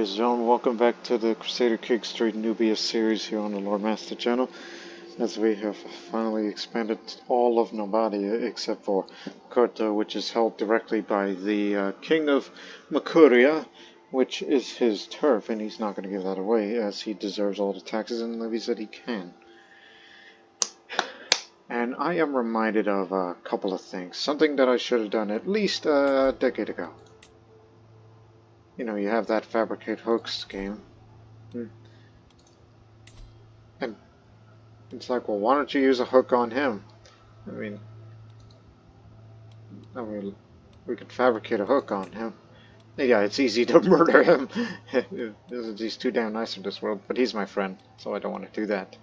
ladies and gentlemen, welcome back to the Crusader King Street Nubia series here on the Lord Master channel, as we have finally expanded all of Nobadia except for Kurta, which is held directly by the King of Makuria, which is his turf, and he's not going to give that away as he deserves all the taxes and levies that he can. And I am reminded of a couple of things, something that I should have done at least a decade ago. You know, you have that fabricate hooks game. And it's like, well, why don't you use a hook on him? I mean, we could fabricate a hook on him. Yeah, it's easy to murder him. He's too damn nice in this world, but he's my friend, so I don't want to do that.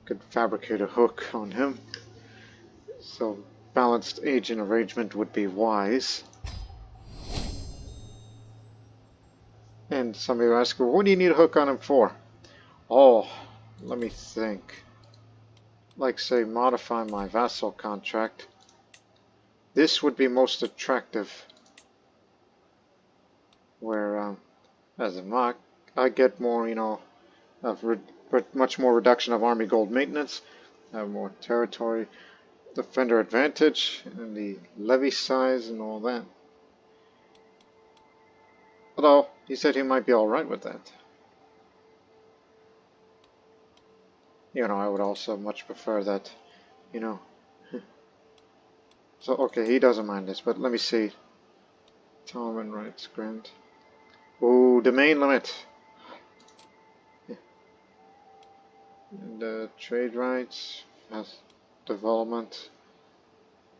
Could fabricate a hook on him. So, balanced agent arrangement would be wise. And somebody will ask, well, what do you need a hook on him for? Oh, let me think. Like, say, modify my vassal contract. This would be most attractive. Where, as a mock, I get more, you know, much more reduction of army gold maintenance, have more territory, defender advantage, and the levy size and all that. Although, he said he might be alright with that. You know, I would also much prefer that, you know. So, okay, he doesn't mind this, but let me see. Tolerant rights grant. Ooh, domain limit. Yeah. And trade rights, development,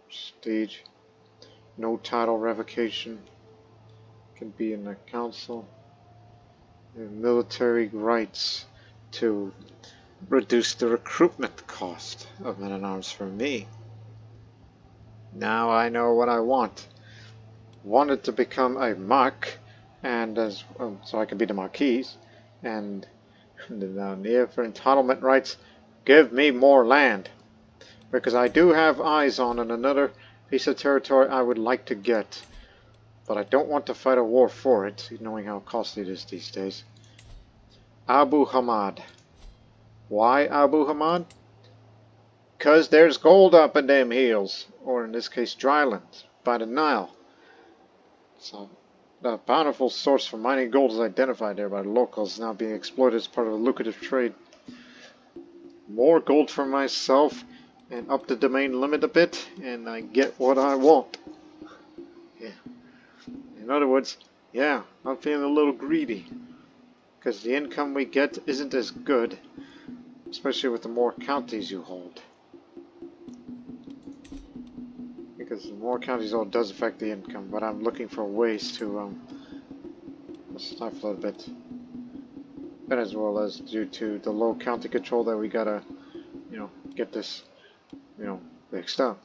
prestige, no title revocation. Can be in the council. And military rights to reduce the recruitment cost of men-at-arms for me. Now I know what I want. Wanted to become a mark, and as so I can be the marquis, and down here for entitlement rights, give me more land, because I do have eyes on another piece of territory I would like to get. But I don't want to fight a war for it, knowing how costly it is these days. Abu Hammad. Why Abu Hammad? Because there's gold up in them hills, or in this case drylands, by the Nile. So, the bountiful source for mining gold is identified there by the locals, now being exploited as part of a lucrative trade. More gold for myself, and up the domain limit a bit, and I get what I want. Yeah. In other words, yeah, I'm feeling a little greedy, because the income we get isn't as good, especially with the more counties you hold. Because the more counties you hold does affect the income, but I'm looking for ways to stifle it a bit. And as well as due to the low county control that we gotta, you know, get this, you know, fixed up.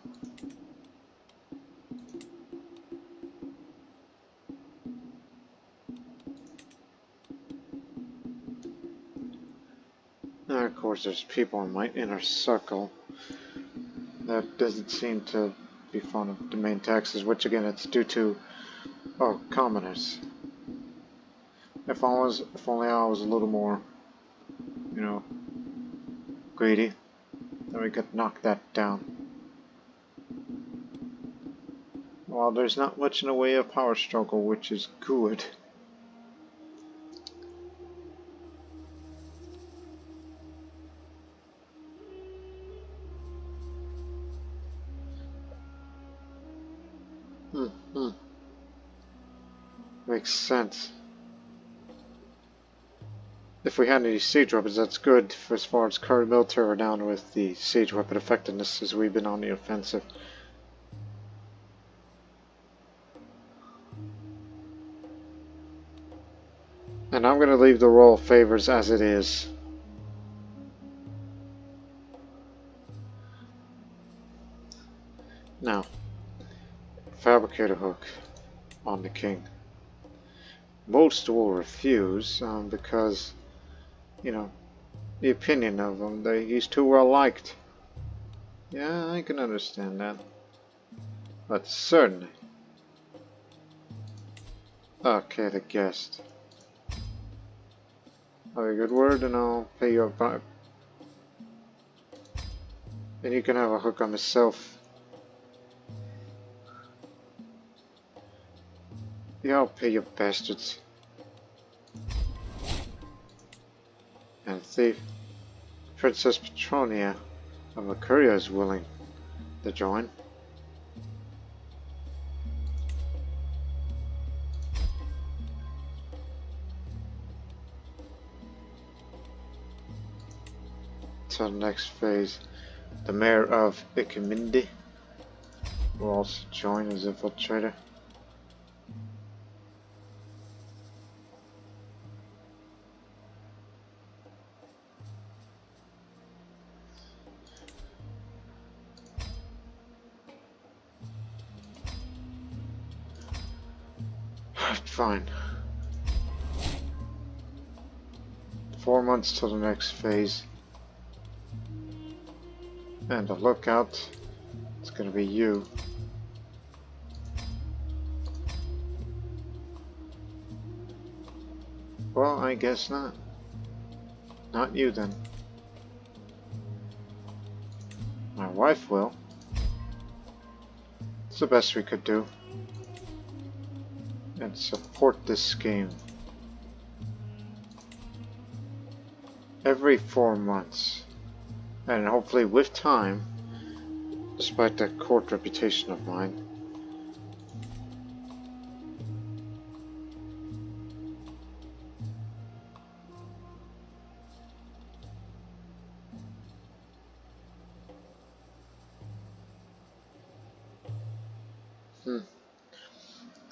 Now, of course, there's people in my inner circle that doesn't seem to be fond of domain taxes, which again, it's due to, oh, commoners. If only I was a little more, you know, greedy, then we could knock that down. Well, there's not much in the way of power struggle, which is good. Makes sense. If we had any siege weapons, that's good. For as far as current military, we're down with the siege weapon effectiveness as we've been on the offensive. And I'm going to leave the royal favors as it is. Now, fabricate a hook on the king. Most will refuse because, you know, the opinion of him, he's too well liked. Yeah, I can understand that. But certainly. Okay, the guest. Have a good word and I'll pay you a bribe. And you can have a hook on myself. Yeah, I'll pay you bastards. And thief. Princess Petronia of Makuria is willing to join. To the next phase. The mayor of Ikamindi will also join as infiltrator. Fine. 4 months till the next phase. And a lookout. It's gonna be you. Well, I guess not. Not you then. My wife will. It's the best we could do. And support this scheme. Every 4 months. And hopefully with time, despite that court reputation of mine,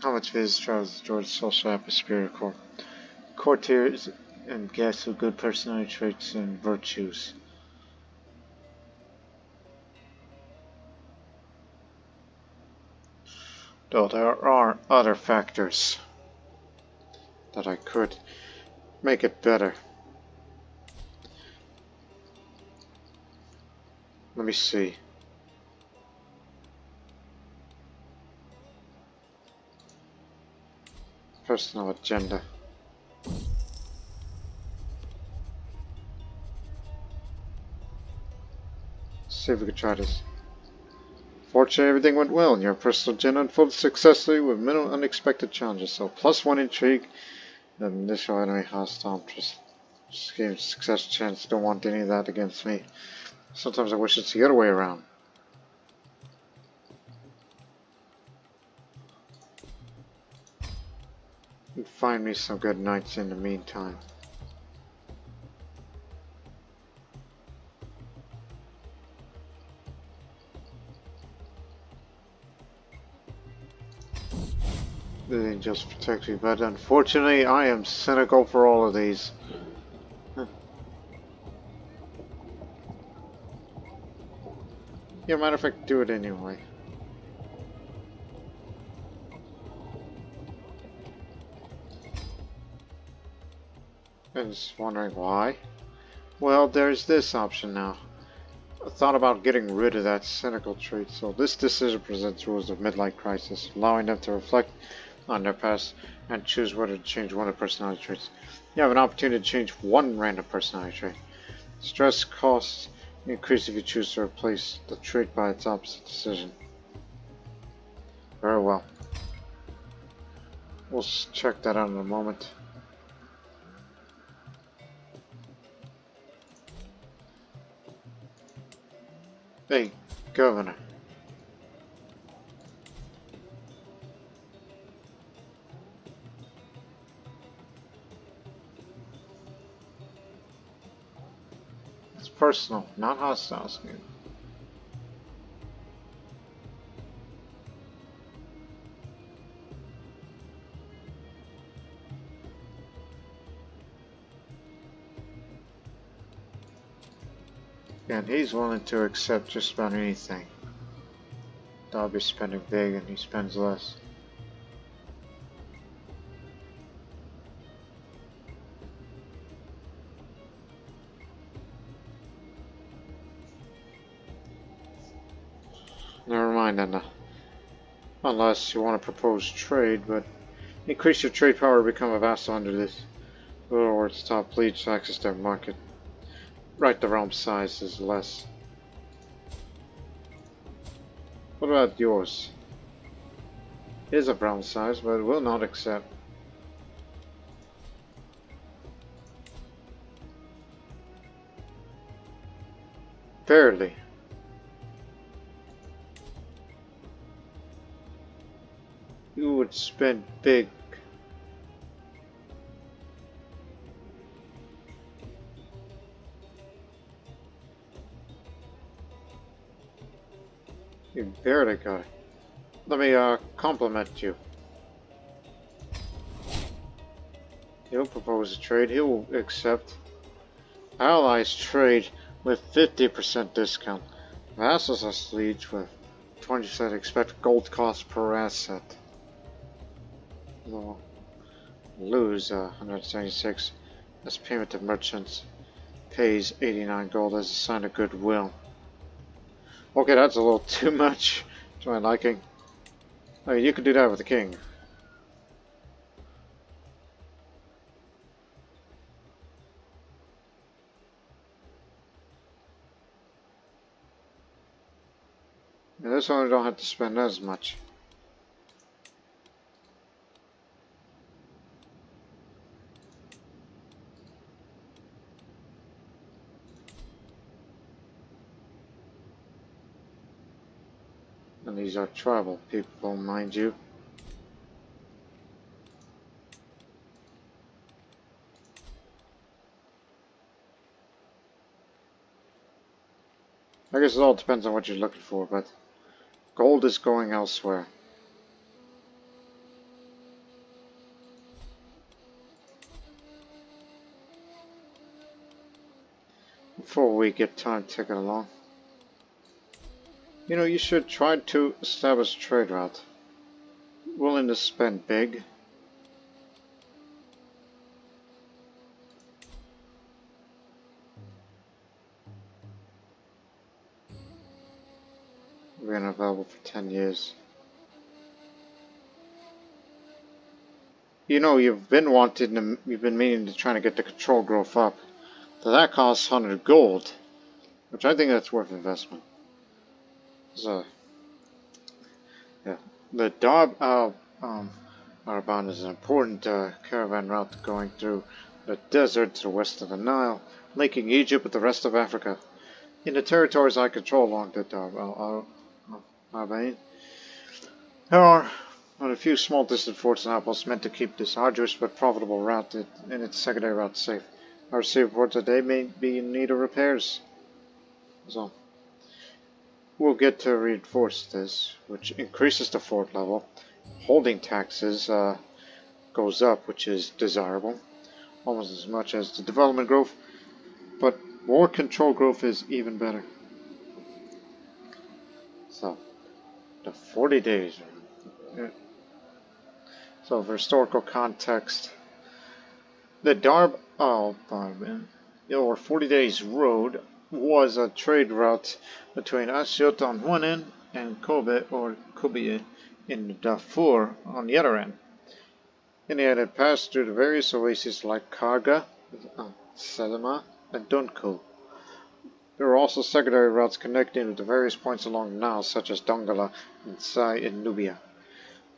how much visits travels George social atmosphere court? Courtiers and guests with good personality traits and virtues. Though there are other factors that I could make it better. Let me see. Personal agenda. See if we can try this. Fortunately, everything went well, and your personal agenda unfolded successfully with minimal unexpected challenges. So, +1 intrigue, the initial enemy hostile interest. Just gave success chance. Don't want any of that against me. Sometimes I wish it's the other way around. You find me some good knights in the meantime. The angels protect me, but unfortunately I am cynical for all of these. Yeah, matter of fact, do it anyway. I'm just wondering why. Well, there's this option now. I thought about getting rid of that cynical trait, so this decision presents rules of midlife crisis, allowing them to reflect on their past and choose whether to change one of the personality traits. You have an opportunity to change one random personality trait. Stress costs increase if you choose to replace the trait by its opposite decision. Very well. We'll check that out in a moment. Hey, Governor. It's personal, not hostile. And he's willing to accept just about anything. I'll be spending big and he spends less. Never mind then. Unless you want to propose trade, but increase your trade power to become a vassal under this. Lords top lead to access their market. Right, the realm size is less. What about yours? It is a realm size, but it will not accept. Barely. You would spend big. You barely got it. Let me compliment you. He'll propose a trade. He will accept. Allies trade with 50% discount. Vassals are siege with 20% expected gold cost per asset. We'll lose 176 as payment to merchants. Pays 89 gold as a sign of goodwill. Okay, that's a little too much to my liking. I mean, you can do that with the king. And this one I don't have to spend as much. And these are tribal people, mind you. I guess it all depends on what you're looking for, but gold is going elsewhere. Before we get time ticking along. You know, you should try to establish a trade route. Willing to spend big. Been available for 10 years. You know, you've been meaning to try to get the control growth up. So that costs 100 gold, which I think that's worth investment. So, yeah. The Darb Arban is an important caravan route going through the desert to the west of the Nile, linking Egypt with the rest of Africa. In the territories I control along the Darb Arban, there are a few small distant forts and outposts meant to keep this arduous but profitable route in its secondary route safe. I received reports that they may be in need of repairs. So, we'll get to reinforce this, which increases the fort level. Holding taxes goes up, which is desirable, almost as much as the development growth, but more control growth is even better. So, the 40 days. So, for historical context, the Darb al-Barban, or 40 Days Road, was a trade route between Asyut on one end and Kobe or Kubiye in Darfur on the other end. And it had passed through the various oases like Karga, Selima, and Dunku. There were also secondary routes connecting with the various points along the Nile, such as Dongala and Sai in Nubia.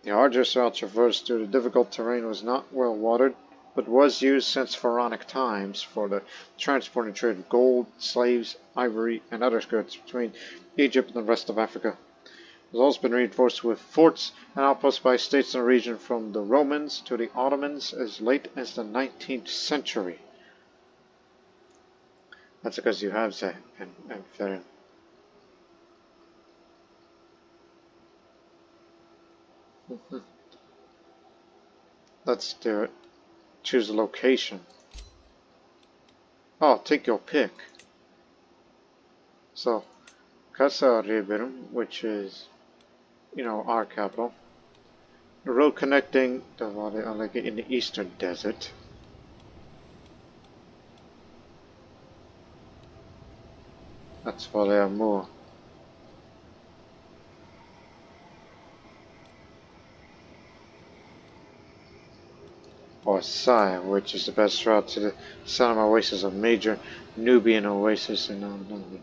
The arduous route traversed through the difficult terrain was not well watered, but was used since pharaonic times for the transport and trade of gold, slaves, ivory, and other goods between Egypt and the rest of Africa. It has also been reinforced with forts and outposts by states in the region from the Romans to the Ottomans as late as the 19th century. That's because you have Zeh and Ferin. Let's do it. Choose a location. Oh, take your pick. So, Casa Riberum, which is, you know, our capital. The road connecting the Wadi Alegi in the eastern desert. That's Wadi Amur. or Sai, which is the best route to the Salam Oasis, a major Nubian oasis in Nubia.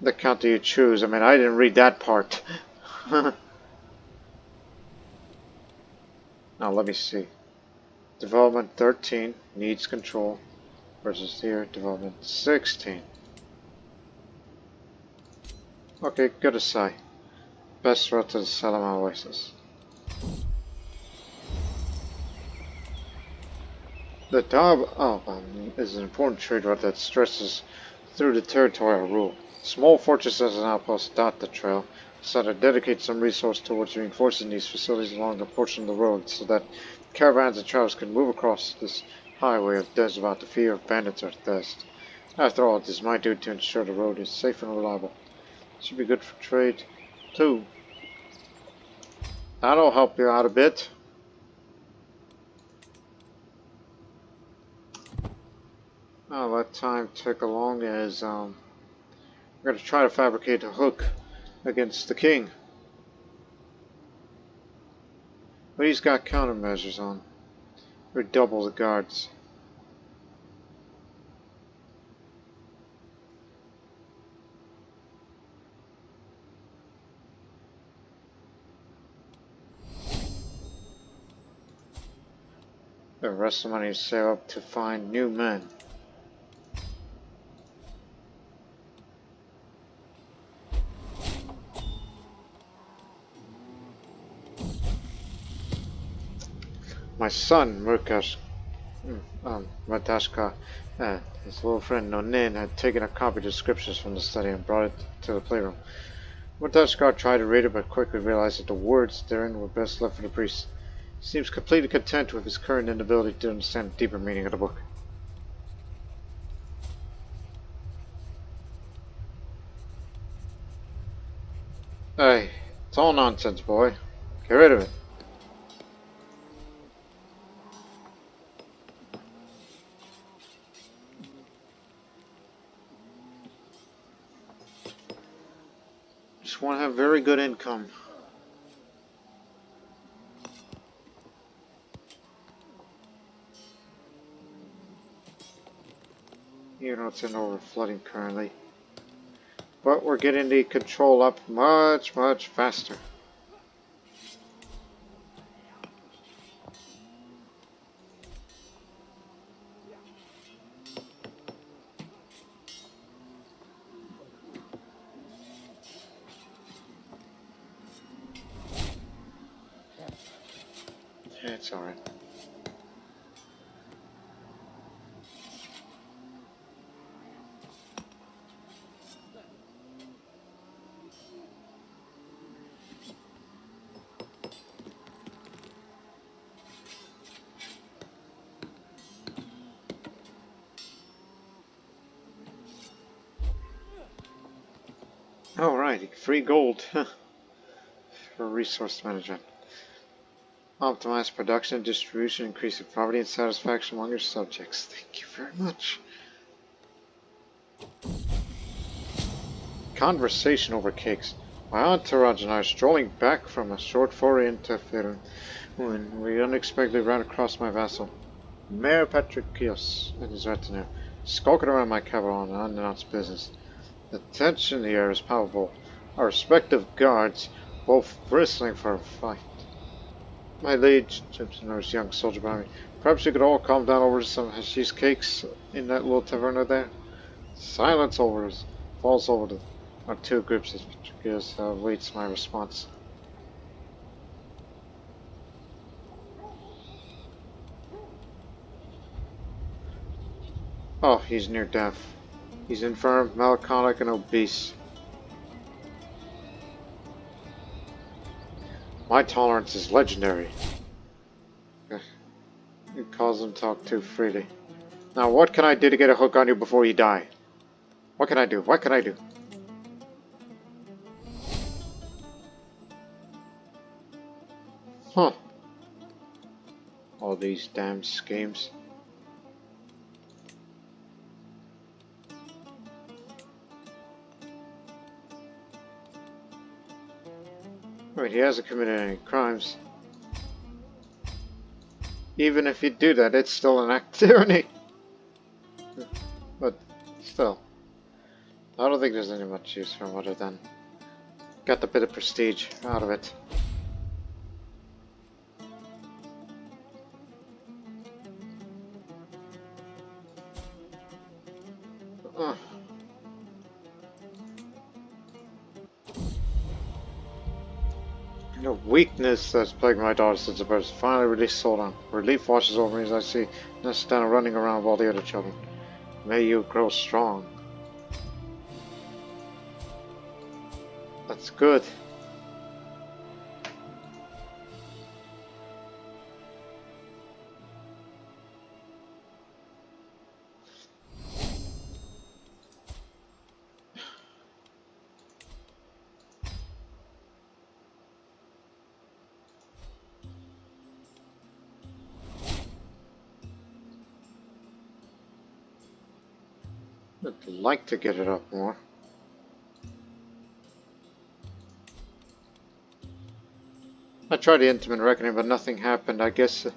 The county you choose. I mean, I didn't read that part. Now, let me see. Development 13 needs control versus here, development 16. Okay, go to Sai. Best route to the Salam Oasis. The Dab is an important trade route that stretches through the territorial rule. Small fortresses and outposts dot the trail, so to dedicate some resource towards reinforcing these facilities along a portion of the road so that caravans and travelers can move across this highway of death without the fear of bandits or thirst. After all, it is my duty to ensure the road is safe and reliable. It should be good for trade, too. That'll help you out a bit. I'll let time tick along as we're going to try to fabricate a hook against the king. But he's got countermeasures on. We double the guards. The rest of the money is saved up to find new men. My son, Matashka, and his little friend Nonin had taken a copy of the scriptures from the study and brought it to the playroom. Matashka tried to read it but quickly realized that the words therein were best left for the priest. He seems completely content with his current inability to understand the deeper meaning of the book. Hey, it's all nonsense, boy. Get rid of it. Just want to have very good income. You know, it's an overflooding currently. But we're getting the control up much faster. Yeah, it's alright. Alright, free gold for resource management. Optimize production and distribution, increase the poverty and satisfaction among your subjects. Thank you very much. Conversation over cakes. My entourage and I are strolling back from a short foray into Firun when we unexpectedly ran across my vassal, Mayor Patricios, and his retinue, skulking around my capital on an unannounced business. The tension in the air is palpable, our respective guards both bristling for a fight. My liege, Simpson or his young soldier behind me, perhaps you could all calm down over some hashish cakes in that little taverna there? Silence falls over our two groups as Patricios awaits my response. Oh, he's near death. He's infirm, melancholic, and obese. My tolerance is legendary. It calls him talk too freely. Now, what can I do to get a hook on you before you die? What can I do? What can I do? Huh. All these damn schemes. I mean, he hasn't committed any crimes. Even if you do that, it's still an act of tyranny. But still, I don't think there's any much use for him other than got a bit of prestige out of it. A weakness that's plagued my daughter since the birth finally released. Hold on. Relief washes over me as I see Nestana running around with all the other children. May you grow strong. That's good. I'd like to get it up more. I tried the intimate reckoning, but nothing happened. I guess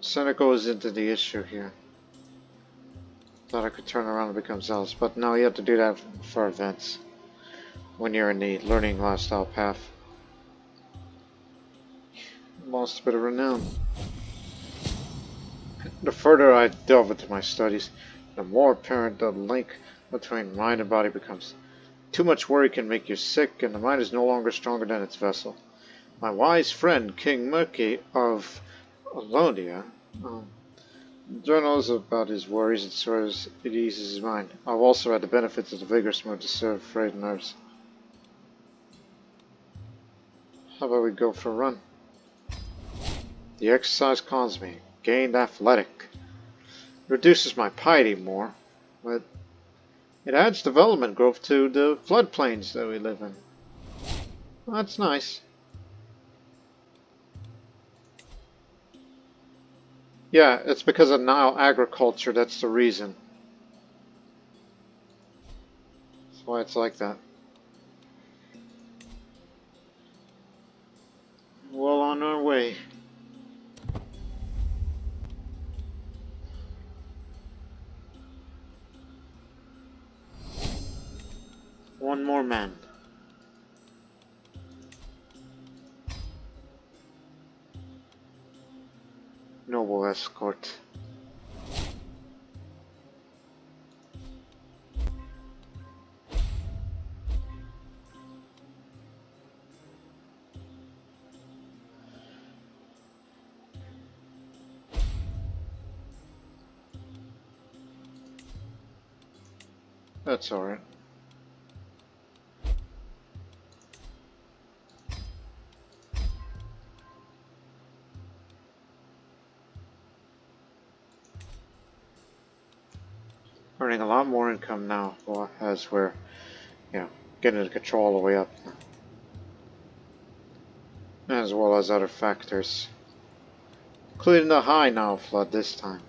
Seneca is into the issue here. Thought I could turn around and become zealous, but no, you have to do that for events. When you're in the learning lifestyle path. Lost a bit of renown. The further I delve into my studies, the more apparent the link between mind and body becomes. Too much worry can make you sick, and the mind is no longer stronger than its vessel. My wise friend, King Merki of Alonia, journals about his worries and swears it eases his mind. I've also had the benefits of the vigorous mood to serve frayed nerves. How about we go for a run? The exercise calms me. Gained athletic. Reduces my piety more, but it adds development growth to the floodplains that we live in. Well, that's nice. Yeah, it's because of Nile agriculture, that's the reason. That's why it's like that. Well on our way. One more man. Noble escort. That's alright. Earning a lot more income now, well, as we're, getting the control all the way up. As well as other factors. Including the high Nile flood this time.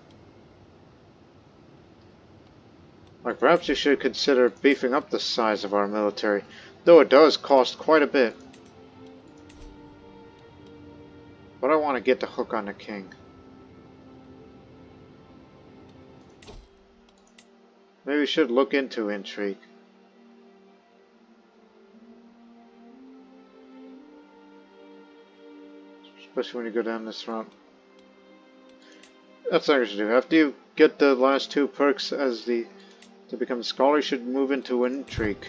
Like, perhaps you should consider beefing up the size of our military, though it does cost quite a bit. But I want to get the hook on the king. Maybe we should look into intrigue. Especially when you go down this route. That's what I should do. After you get the last two perks as to become a scholar, you should move into intrigue.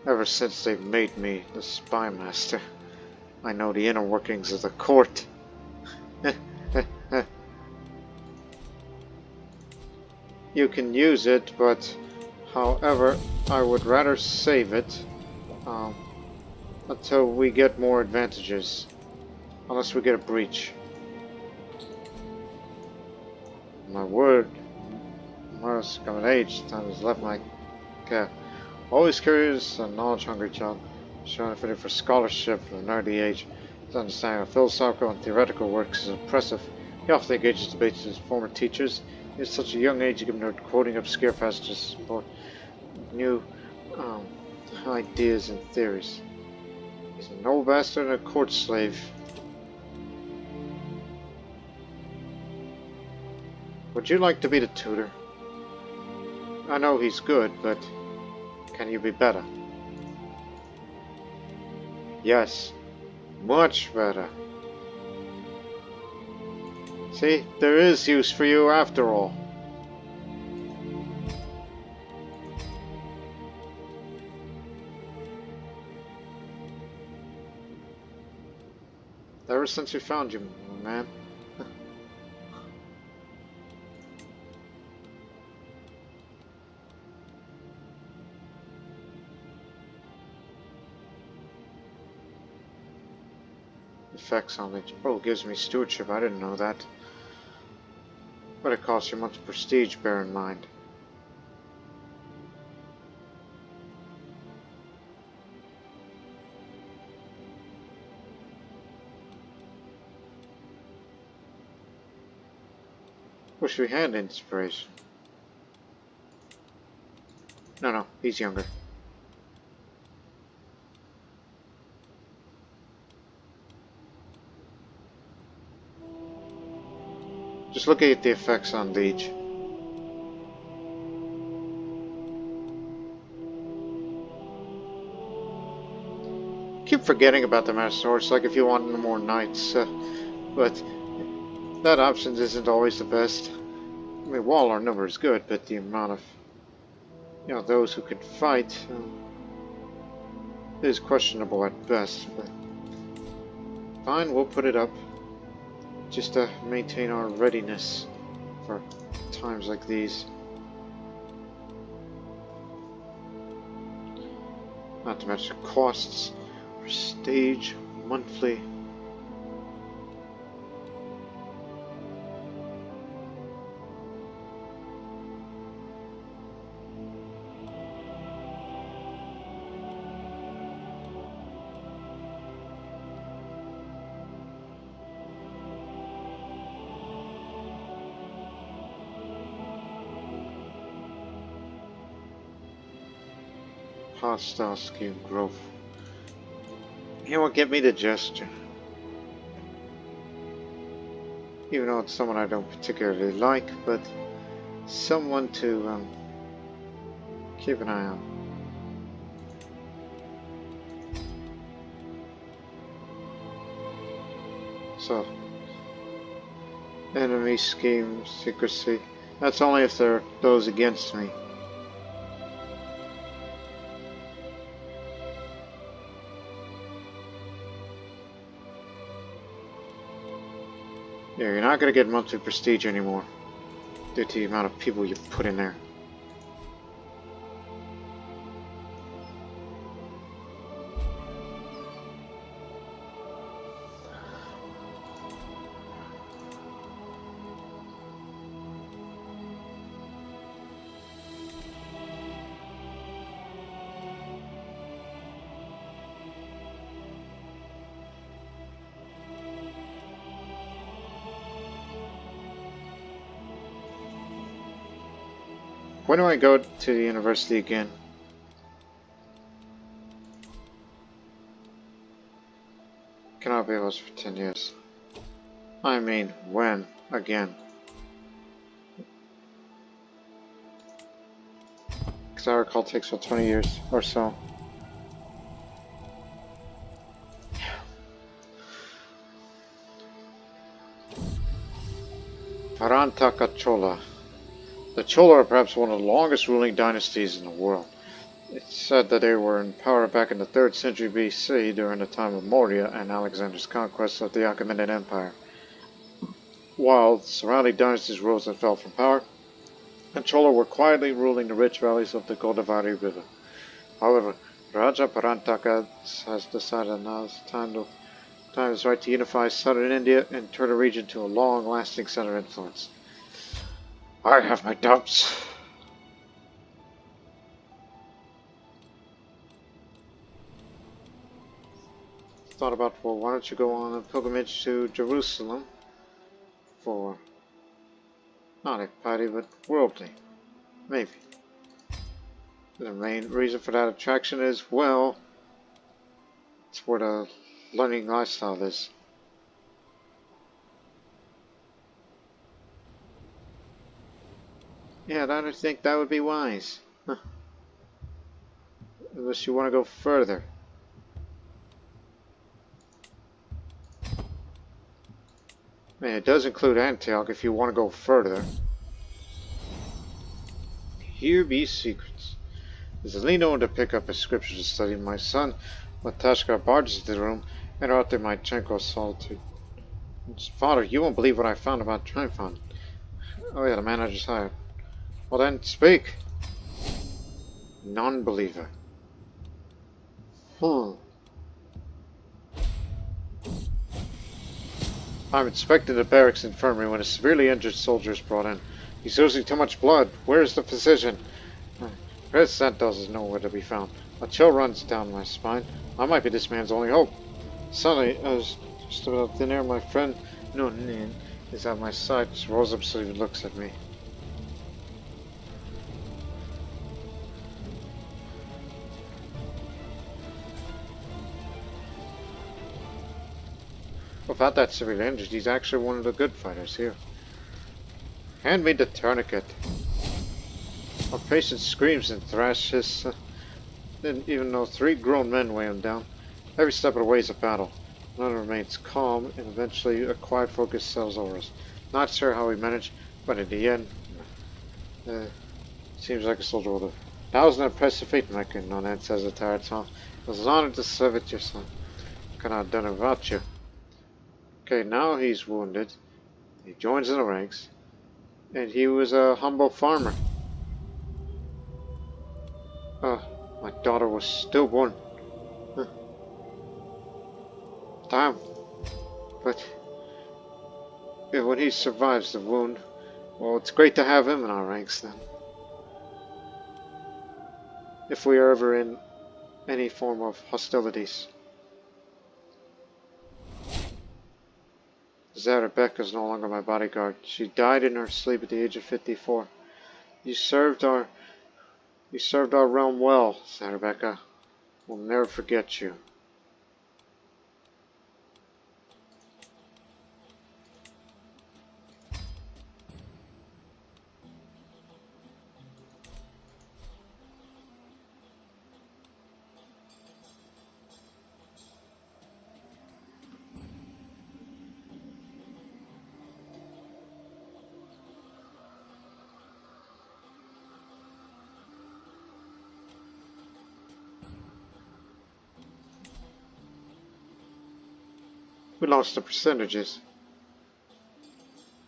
Ever since they've made me the spy master, I know the inner workings of the court. You can use it, but however, I would rather save it until we get more advantages. Unless we get a breach. My word, Mars come of age, time has left my cap. Always curious and knowledge-hungry child, showing fitted for scholarship from an early age. His understanding of philosophical and theoretical works is impressive. He often engages debates with his former teachers. At such a young age, he can start quoting obscure passages to support new um, ideas and theories. He's a noble bastard and a court slave. Would you like to be the tutor? I know he's good, but can you be better? Yes, much better. See, there is use for you after all. Ever since we found you, man. Effects on each. Oh, gives me stewardship. I didn't know that. But it costs you much prestige, bear in mind. Wish we had inspiration. No, he's younger. Just look at the effects on Liege. Keep forgetting about the Master Horse, like if you want more knights, but that option isn't always the best. I mean, while our number is good, but the amount of, those who could fight is questionable at best. But fine, we'll put it up, just to maintain our readiness for times like these. Not to mention the costs for stage monthly. Hostile scheme growth. He won't get me the gesture. Even though it's someone I don't particularly like, but someone to keep an eye on. So, enemy scheme, secrecy. That's only if they're those against me. Yeah, you're not going to get monthly prestige anymore due to the amount of people you put in there. When do I go to the university again? Cannot be lost for 10 years. I mean, when again? Because I recall it takes about 20 years or so. Parantaka Chola. The Chola are perhaps one of the longest ruling dynasties in the world. It's said that they were in power back in the 3rd century BC during the time of Maurya and Alexander's conquest of the Achaemenid Empire. While the surrounding dynasties rose and fell from power, the Chola were quietly ruling the rich valleys of the Godavari River. However, Raja Parantaka has decided now is time is right to unify southern India and turn the region to a long-lasting center of influence. I have my doubts. Thought about, well, why don't you go on a pilgrimage to Jerusalem for not a party, but worldly. Maybe. The main reason for that attraction is, well, it's where the learning lifestyle is. Yeah, I don't think that would be wise. Huh. Unless you want to go further. I mean, it does include Antioch if you want to go further. Here be secrets. As I lean over to pick up a scripture to study, my son, Matashka, barges into the room, interrupting my tranquil solitude. Father, you won't believe what I found about Triphon. Oh yeah, the man I just hired. Well then, speak. Non-believer. I'm inspecting the barracks infirmary when a severely injured soldier is brought in. He's losing too much blood. Where's the physician? Red Santos is nowhere to be found. A chill runs down my spine. I might be this man's only hope. Suddenly, I was just about thin air. My friend, Nunin, is at my side. Just rolls up so he looks at me. Without that severe injury, he's actually one of the good fighters here. Hand me the tourniquet. Our patient screams and thrashes, even though 3 grown men weigh him down. Every step of the way is a battle. None remains calm, and eventually a quiet focus settles over us. Not sure how we managed, but in the end, seems like a soldier will do. That was an impressive feat, Merki, Nonan says a tired tone. It was an honor to serve with your son. Could not have done it without you. Okay, now he's wounded. He joins in the ranks. And he was a humble farmer. My daughter was stillborn. Damn. But when he survives the wound, well, it's great to have him in our ranks then. If we are ever in any form of hostilities. Rebecca is no longer my bodyguard. She died in her sleep at the age of 54. You served our realm well, Rebecca. We'll never forget you. We lost the percentages.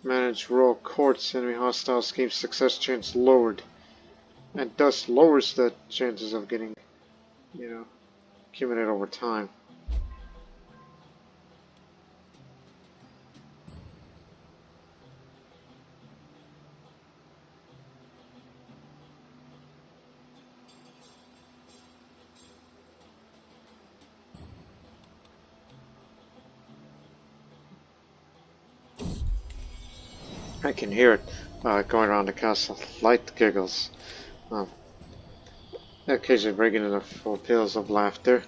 Manage royal courts, enemy hostile scheme success chance lowered. And thus lowers the chances of getting, accumulate over time. I can hear it going around the castle. Light giggles. Occasionally breaking into full peals of laughter.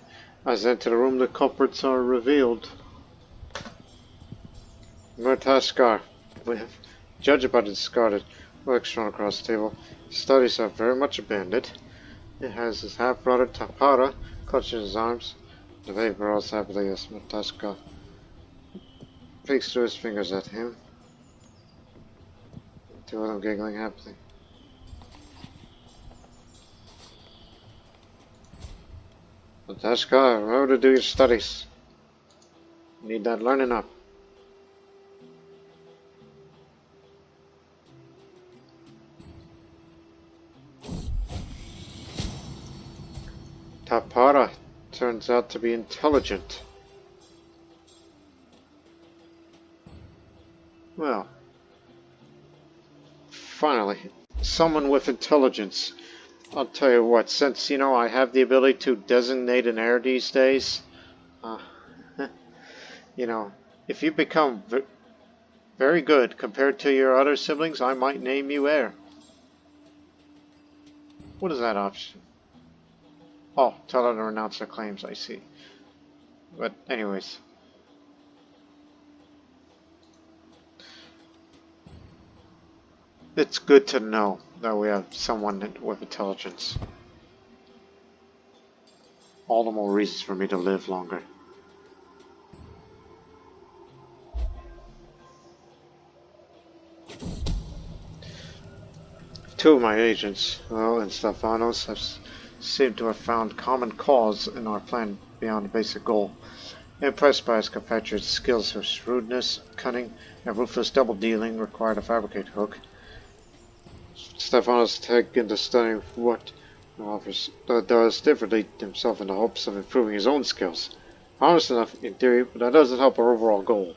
As I enter the room, the culprits are revealed. Murtashkar. Judge by the discarded works thrown across the table. Studies are very much abandoned. It has his half-brother Tapara clutching his arms. The baby rolls happily as Murtashkar peeks through his fingers at him. 2 of them giggling happily. Murtashkar, remember to do your studies. You need that learning up. Tapara turns out to be intelligent. Well, finally, someone with intelligence. I'll tell you what, since, I have the ability to designate an heir these days, if you become Very good. Compared to your other siblings, I might name you heir. What is that option? Oh, tell her to renounce her claims, I see. But anyways. It's good to know that we have someone with intelligence. All the more reasons for me to live longer. Two of my agents, Lulu and Stefanos, seem to have found common cause in our plan beyond the basic goal. Impressed by his compatriots' skills of shrewdness, cunning, and ruthless double-dealing required to fabricate hook, Stefanos taken to studying what offers does differently himself in the hopes of improving his own skills. Honest enough in theory, but that doesn't help our overall goal.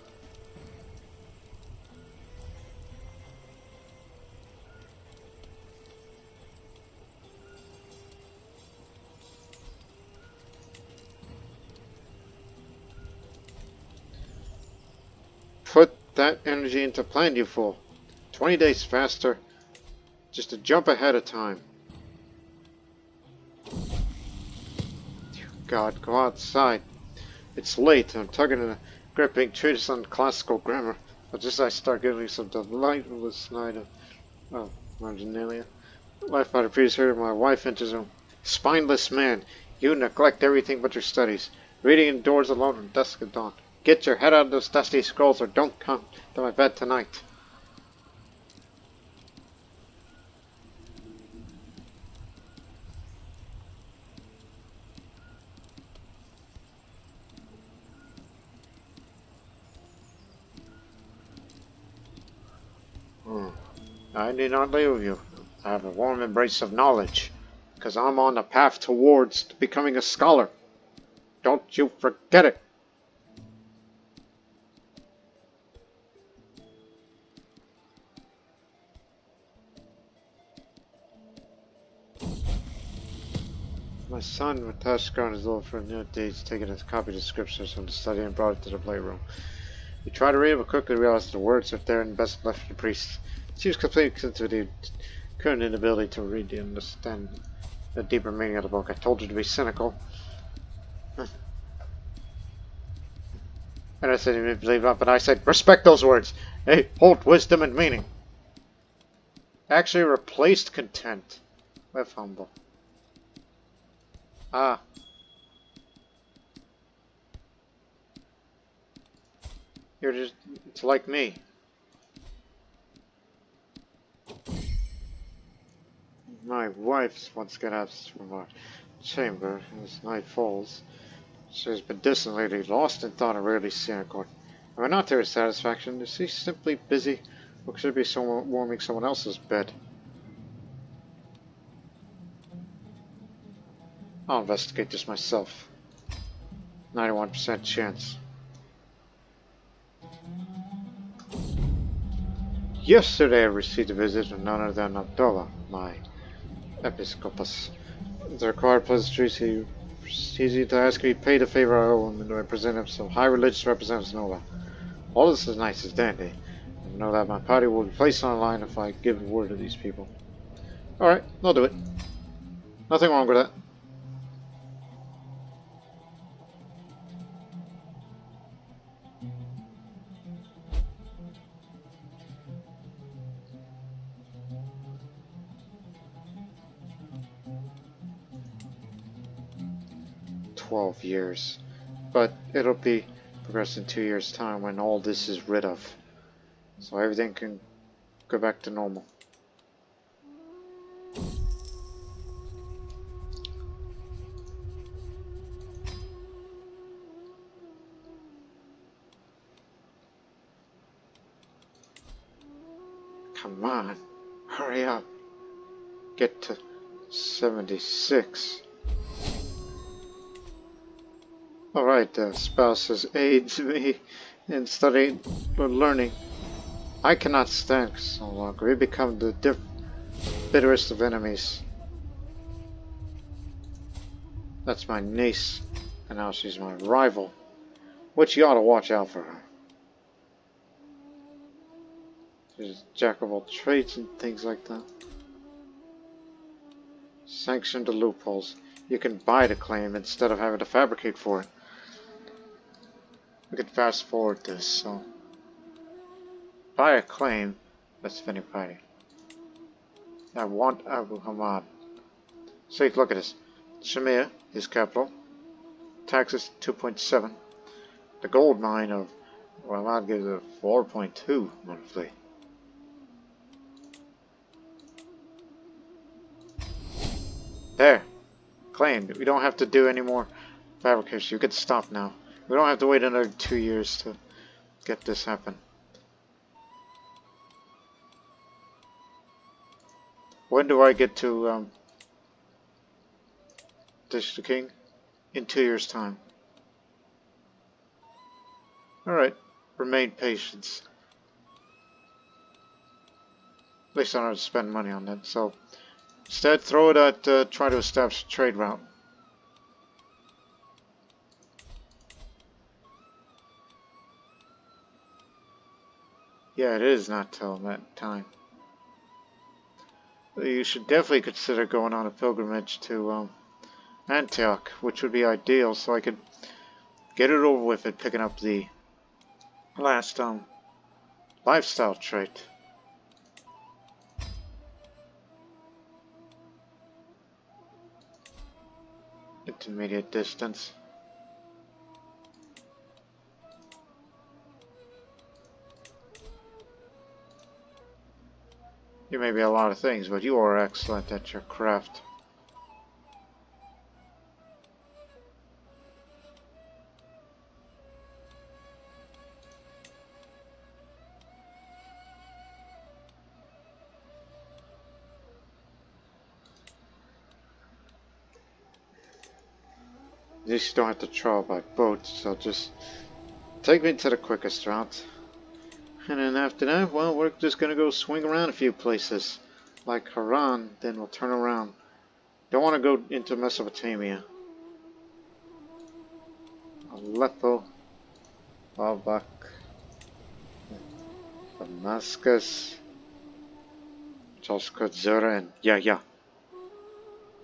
Put that energy into plan, you fool. 20 days faster, just a jump ahead of time. God, go outside. It's late, and I'm tugging in a gripping treatise on classical grammar. But just as I start giving some delightful night of marginalia, life by the previous heard my wife enters room. Spineless man, you neglect everything but your studies. Reading indoors alone from dusk to dawn. Get your head out of those dusty scrolls or don't come to my bed tonight. I need not leave you. I have a warm embrace of knowledge, because I'm on the path towards becoming a scholar. Don't you forget it. My son, with touched ground his little friend near days, taking his copy of the scriptures from the study and brought it to the playroom. He tried to read it, but quickly realized the words are there and best left to the priest. She was completely to the current inability to read and understand the deeper meaning of the book. I told you to be cynical. And I said, you didn't believe that, but I said, respect those words. They hold wisdom and meaning. Actually replaced content with humble. Ah. You're just, it's like me. My wife once got absent from our chamber as night falls. She has been distantly lost in thought and rarely seen her court. And not to her satisfaction, is she simply busy, or should be someone warming someone else's bed? I'll investigate this myself. 91% chance. Yesterday I received a visit from none other than Abdullah, my episcopus. The required pleasantries he proceeded to ask me to pay the favor I owe him and to represent him some high religious representatives Nola. All this is nice as dandy. I know that my party will be placed online if I give the word to these people. Alright, I'll do it. Nothing wrong with that. $12 years. But it'll be progressed in 2 years' time when all this is rid of. So everything can go back to normal. Come on, hurry up. Get to 76. Alright, the spouses aids me in studying or learning. I cannot stand so longer. We become the bitterest of enemies. That's my niece, and now she's my rival. Which you ought to watch out for her. There's jack of all trades and things like that. Sanction the loopholes. You can buy the claim instead of having to fabricate for it. We can fast forward this, so buy a claim. Let's finish party. I want Abu Hammad. So look at this. Shamir, his capital. Taxes 2.7. The gold mine of Hammad gives a 4.2 monthly. There. Claimed. We don't have to do any more fabrication. You can stop now. We don't have to wait another 2 years to get this happen. When do I get to dish the king? In 2 years' time. Alright. Remain patient. At least I don't have to spend money on that. So instead, throw it at try to establish a trade route. Yeah, it is not till that time. You should definitely consider going on a pilgrimage to Antioch, which would be ideal, so I could get it over with it, picking up the last lifestyle trait. Intermediate distance. You may be a lot of things, but you are excellent at your craft. At least you don't have to travel by boat, so just take me to the quickest route. And then after that, well, we're just gonna go swing around a few places. Like Haran, then we'll turn around. Don't want to go into Mesopotamia. Aleppo, Baalbek, Damascus, Crusader, and yeah.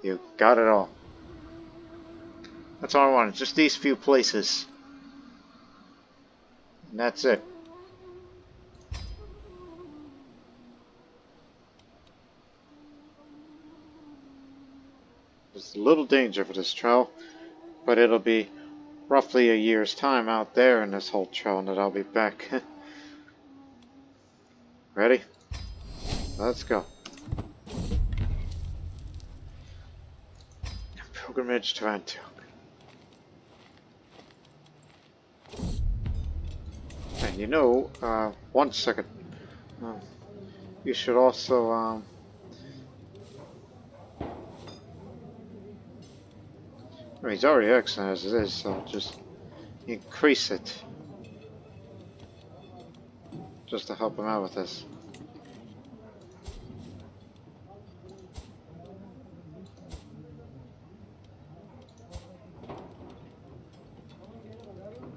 You got it all. That's all I wanted, just these few places. And that's it. There's a little danger for this trail, but it'll be roughly a year's time out there in this whole trail, and then I'll be back. Ready? Let's go. Pilgrimage to Antioch. And you know, 1 second. You should also, well, he's already excellent as it is, so just increase it. Just to help him out with this.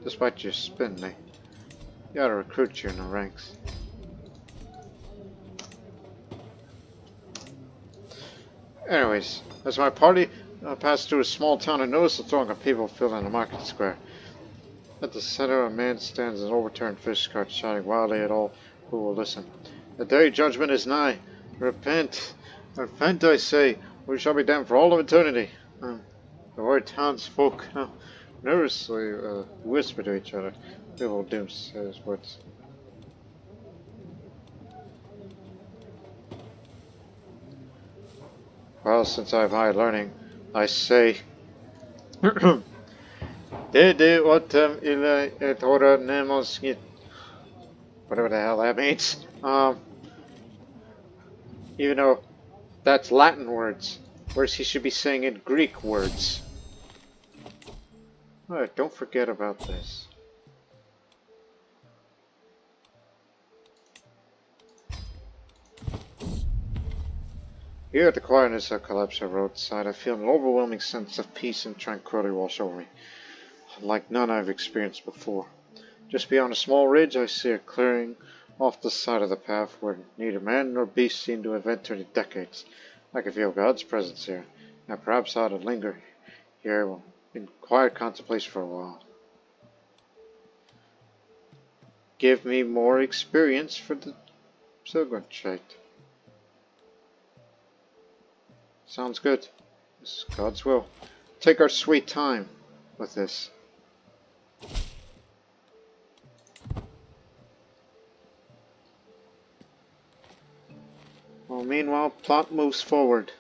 Despite your spin, they gotta recruit you in the ranks. Anyways, as my party passed through a small town, I noticed a throng of people filling the market square. At the center, a man stands in an overturned fish cart, shouting wildly at all who will listen. The day of judgment is nigh. Repent. Repent, I say, or we shall be damned for all of eternity. The white townsfolk nervously whisper to each other. People doom say his words. Well, since I have high learning, I say, Dede otem ille et ora nemos git. Whatever the hell that means. Even though that's Latin words, whereas he should be saying in Greek words. Alright, don't forget about this. Here at the quietness of Calypso roadside, I feel an overwhelming sense of peace and tranquility wash over me, like none I've experienced before. Just beyond a small ridge, I see a clearing off the side of the path where neither man nor beast seem to have entered in decades. I can feel God's presence here, and perhaps I ought to linger here in quiet contemplation for a while. Give me more experience for the Feudal Contract. Sounds good. This is God's will. Take our sweet time with this. Well, meanwhile, plot moves forward.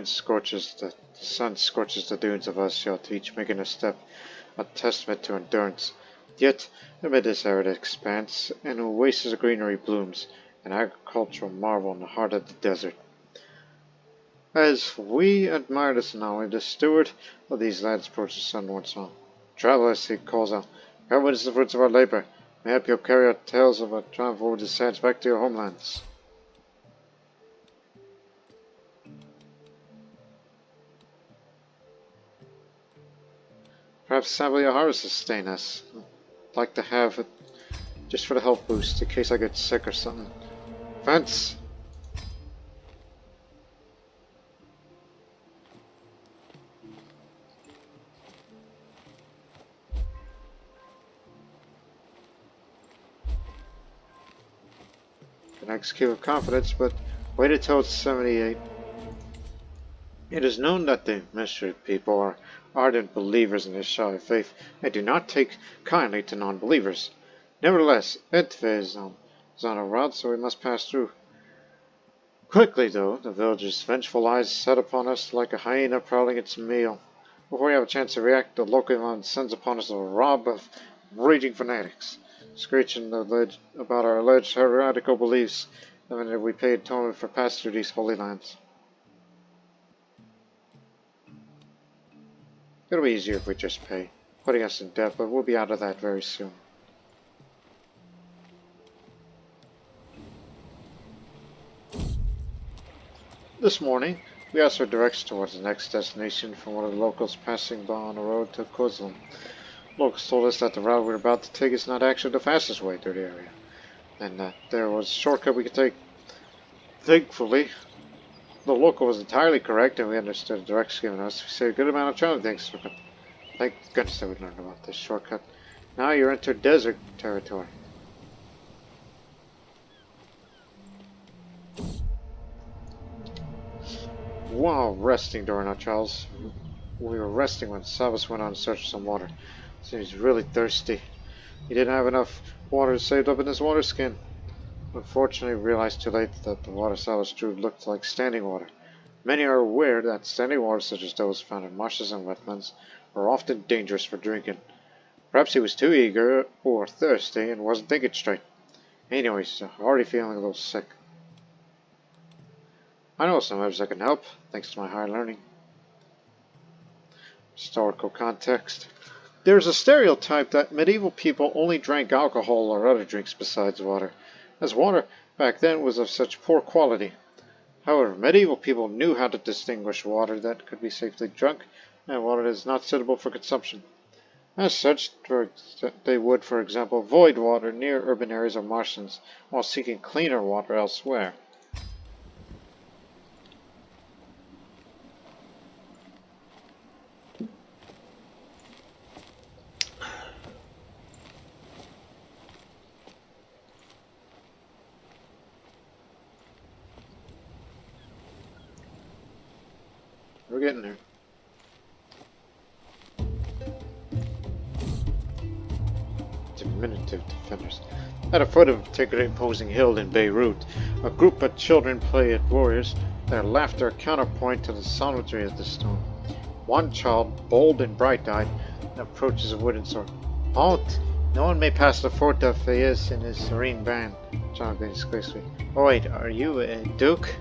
The sun scorches the dunes of Ushalt, each making a step, a testament to endurance. Yet, amid this arid expanse, an oasis of greenery blooms, an agricultural marvel in the heart of the desert. As we admire this anomaly, the steward of these lands approaches the sun once more. Travelers, he calls out, come witness the fruits of our labor. Mayhap you'll carry out tales of our triumph over the sands back to your homelands. Perhaps sample your harvest sustain us. I'd like to have it just for the health boost in case I get sick or something. Fence! Can execute with confidence, but wait until it's 78. It is known that the mystery people are ardent believers in the Shah faith and do not take kindly to non-believers. Nevertheless, Etve is on a route, so we must pass through. Quickly, though, the village's vengeful eyes set upon us like a hyena prowling its meal. Before we have a chance to react, the local land sends upon us a mob of raging fanatics, screeching about our alleged heretical beliefs, and that we pay atonement for passing through these holy lands. It'll be easier if we just pay, putting us in debt, but we'll be out of that very soon. This morning, we asked for directions towards the next destination from one of the locals passing by on the road to Kuzlum. Locals told us that the route we're about to take is not actually the fastest way through the area, and that there was a shortcut we could take. Thankfully, the local was entirely correct, and we understood the directions given us. We saved a good amount of traveling. Thank goodness that we learned about this shortcut. Now you're into desert territory. While resting during our travels, we were resting when Savas went on to search for some water. Seems really thirsty. He didn't have enough water saved up in his water skin. Unfortunately, we realized too late that the water Savas drew looked like standing water. Many are aware that standing water, such as those found in marshes and wetlands, are often dangerous for drinking. Perhaps he was too eager or thirsty and wasn't thinking straight. Anyways, he's already feeling a little sick. I know some herbs that can help, thanks to my high learning. Historical context. There's a stereotype that medieval people only drank alcohol or other drinks besides water, as water back then was of such poor quality. However, medieval people knew how to distinguish water that could be safely drunk and water that is not suitable for consumption. As such, they would, for example, avoid water near urban areas or marshlands while seeking cleaner water elsewhere. We're getting there. Diminutive defenders. At the foot of a particularly imposing hill in Beirut, a group of children play at warriors, their laughter a counterpoint to the solemnity of the stone. One child, bold and bright-eyed, approaches a wooden sword. Halt! No one may pass the fort of Fayez in his serene band. John being disgracefully. Oh wait, are you a duke?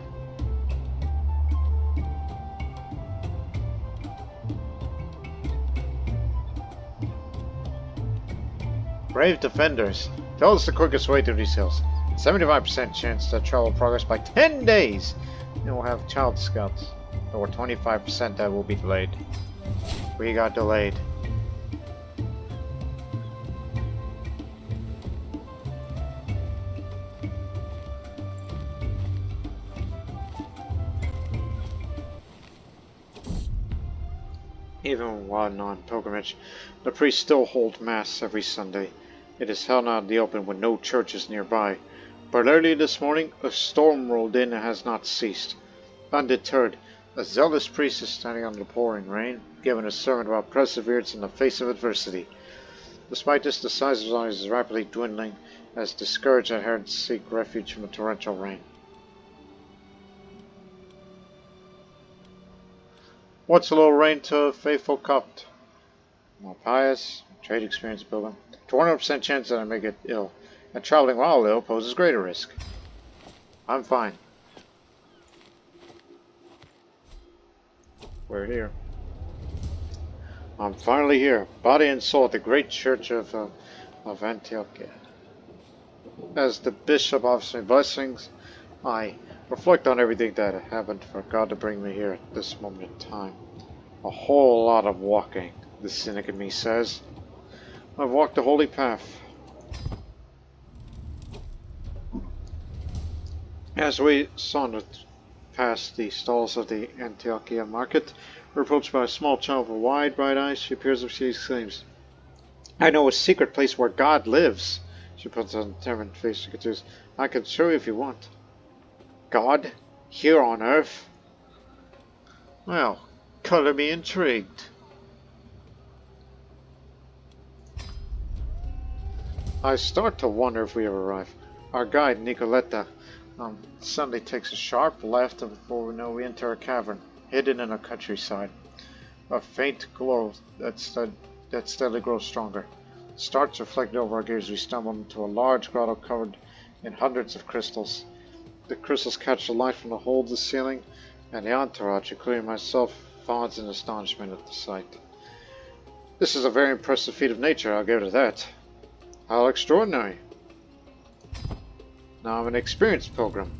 Brave defenders, tell us the quickest way through these hills. 75% chance that travel will progress by 10 days. And we'll have child scouts. Or 25% that will be delayed. We got delayed. Even while on pilgrimage, the priests still hold Mass every Sunday. It is held out in the open with no churches nearby. But early this morning, a storm rolled in and has not ceased. Undeterred, a zealous priest is standing under the pouring rain, giving a sermon about perseverance in the face of adversity. Despite this, the size of his audience is rapidly dwindling as discouraged adherents seek refuge from the torrential rain. What's a little rain to a faithful copt? More pious, trade experience building. 200% chance that I may get ill, and traveling while ill poses greater risk. I'm fine. We're here. I'm finally here, body and soul, at the great church of Antioch. As the bishop offers me blessings, I reflect on everything that happened for God to bring me here at this moment in time. A whole lot of walking, the cynic in me says. I've walked the holy path. As we sauntered past the stalls of the Antiochia market, we're approached by a small child with wide, bright eyes. She appears as she exclaims, "I know a secret place where God lives." She puts on a determined face. She continues, "I can show you if you want." God? Here on Earth? Well, color me intrigued. I start to wonder if we have arrived. Our guide, Nicoletta, suddenly takes a sharp left, and before we know, we enter a cavern, hidden in a countryside. A faint glow that steadily grows stronger starts reflecting over our gaze. We stumble into a large grotto covered in hundreds of crystals. The crystals catch the light from the hole of the ceiling, and the entourage, including myself, fawns in astonishment at the sight. This is a very impressive feat of nature, I'll give it that. How extraordinary. Now I'm an experienced pilgrim.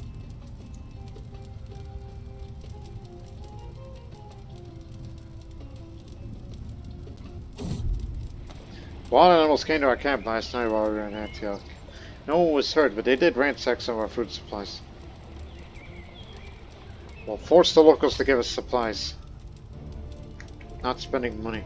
Wild animals came to our camp last night while we were in Antioch. No one was hurt, but they did ransack some of our food supplies. We'll force the locals to give us supplies. Not spending money.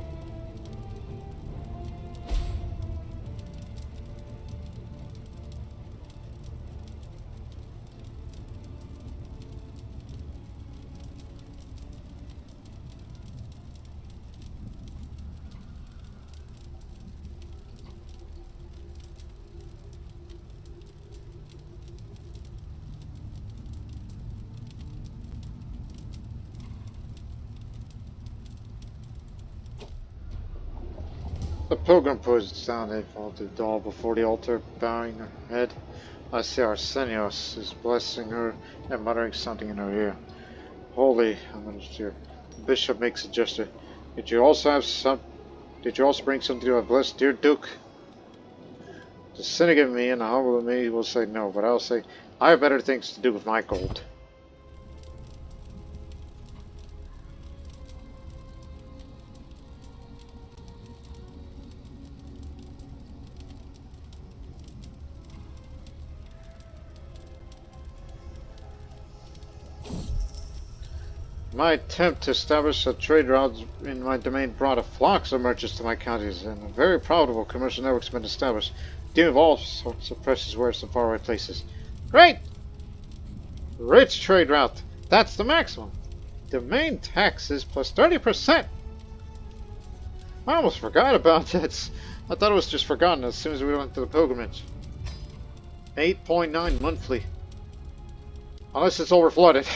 The pilgrim puts down a vaulted doll before the altar, bowing her head. I see Arsenios is blessing her and muttering something in her ear. Holy, I'm going to hear. The bishop makes a gesture. Did you also bring something to bless, dear Duke? The cynic in me and the humble in me will say no, but I'll say I have better things to do with my gold. My attempt to establish a trade route in my domain brought a flocks of merchants to my counties, and a very profitable commercial network's been established, dealing with all sorts of precious wares from faraway places. Great! Rich trade route. That's the maximum. Domain taxes plus 30%. I almost forgot about that. I thought it was just forgotten as soon as we went to the pilgrimage. 8.9 monthly. Unless it's overflooded.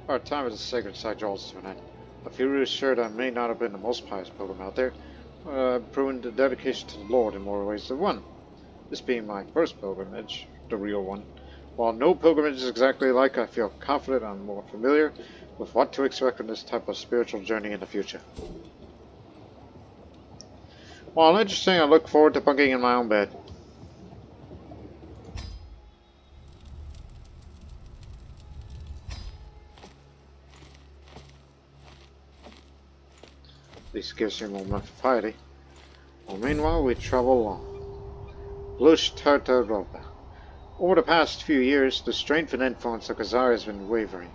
Our time at the sacred site draws to an end. I feel reassured I may not have been the most pious pilgrim out there, but I've proven the dedication to the Lord in more ways than one. This being my first pilgrimage, the real one. While no pilgrimage is exactly alike, I feel confident I'm more familiar with what to expect on this type of spiritual journey in the future. Well, interesting. I look forward to bunking in my own bed. This gives you more propriety. Well, meanwhile, we travel along. Blush Tartaroba. Over the past few years, the strength and influence of Khazar has been wavering.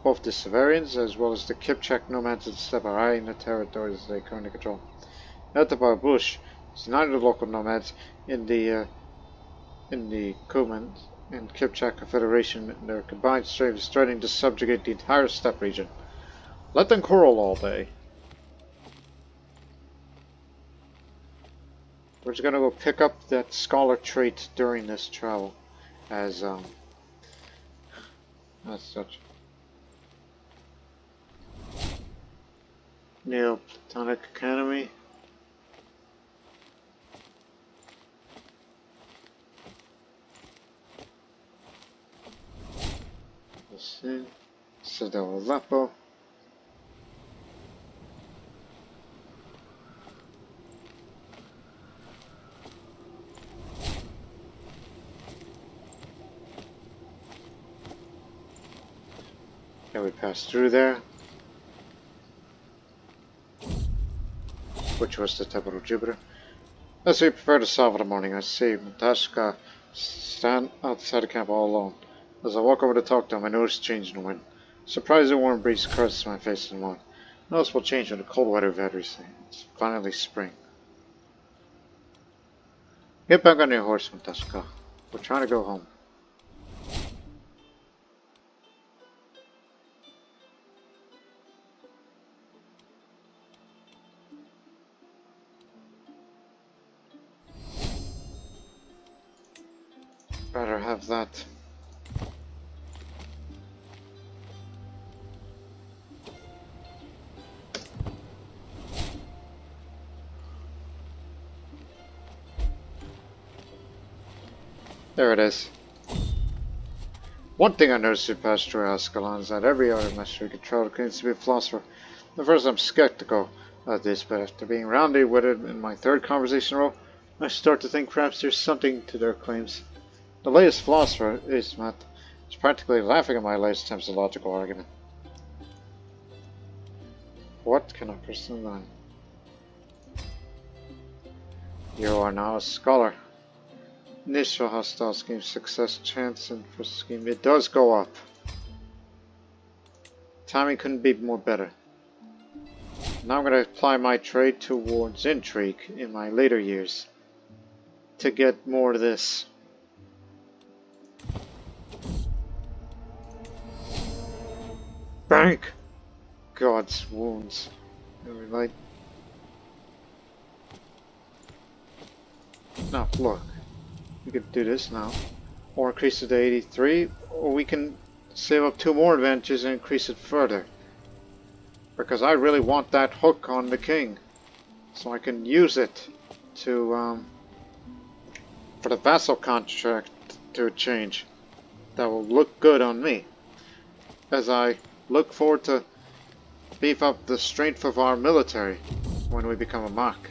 Both the Severians as well as the Kipchak nomads and steppe are eyeing the territories they currently control. Etabar Bush is united the local nomads in the Kuman and Kipchak Confederation, and their combined strength is threatening to subjugate the entire steppe region. Let them quarrel all day. We're just gonna go pick up that scholar trait during this travel, as such. Neoplatonic Academy. Let's see. Citadel Aleppo. Yeah, we passed through there, which was the temple of Jupiter. As we prepare to solve in the morning, I see Matashka stand outside the camp all alone. As I walk over to talk to him, I notice a change in the wind. Surprising warm breeze crosses my face in the morning. Noticeable change in the cold weather we've had recently. It's finally spring. Get back on your horse, Matashka. We're trying to go home. Better have that. There it is. One thing I noticed in past through Ascalon is that every other master control claims to be a philosopher. At first I'm skeptical of this, but after being rounded with it in my third conversation role, I start to think perhaps there's something to their claims. The latest philosopher, Ismat, is practically laughing at my latest attempts at logical argument. What can a person learn? You are now a scholar. Initial hostile scheme success chance and for scheme it does go up. Timing couldn't be more better. Now I'm going to apply my trade towards intrigue in my later years to get more of this. Bank! God's wounds. Like. Now, look. We could do this now. Or increase it to 83, or we can save up 2 more advantages and increase it further. Because I really want that hook on the king. So I can use it to, for the vassal contract to change. That will look good on me. As I look forward to beef up the strength of our military when we become a mark.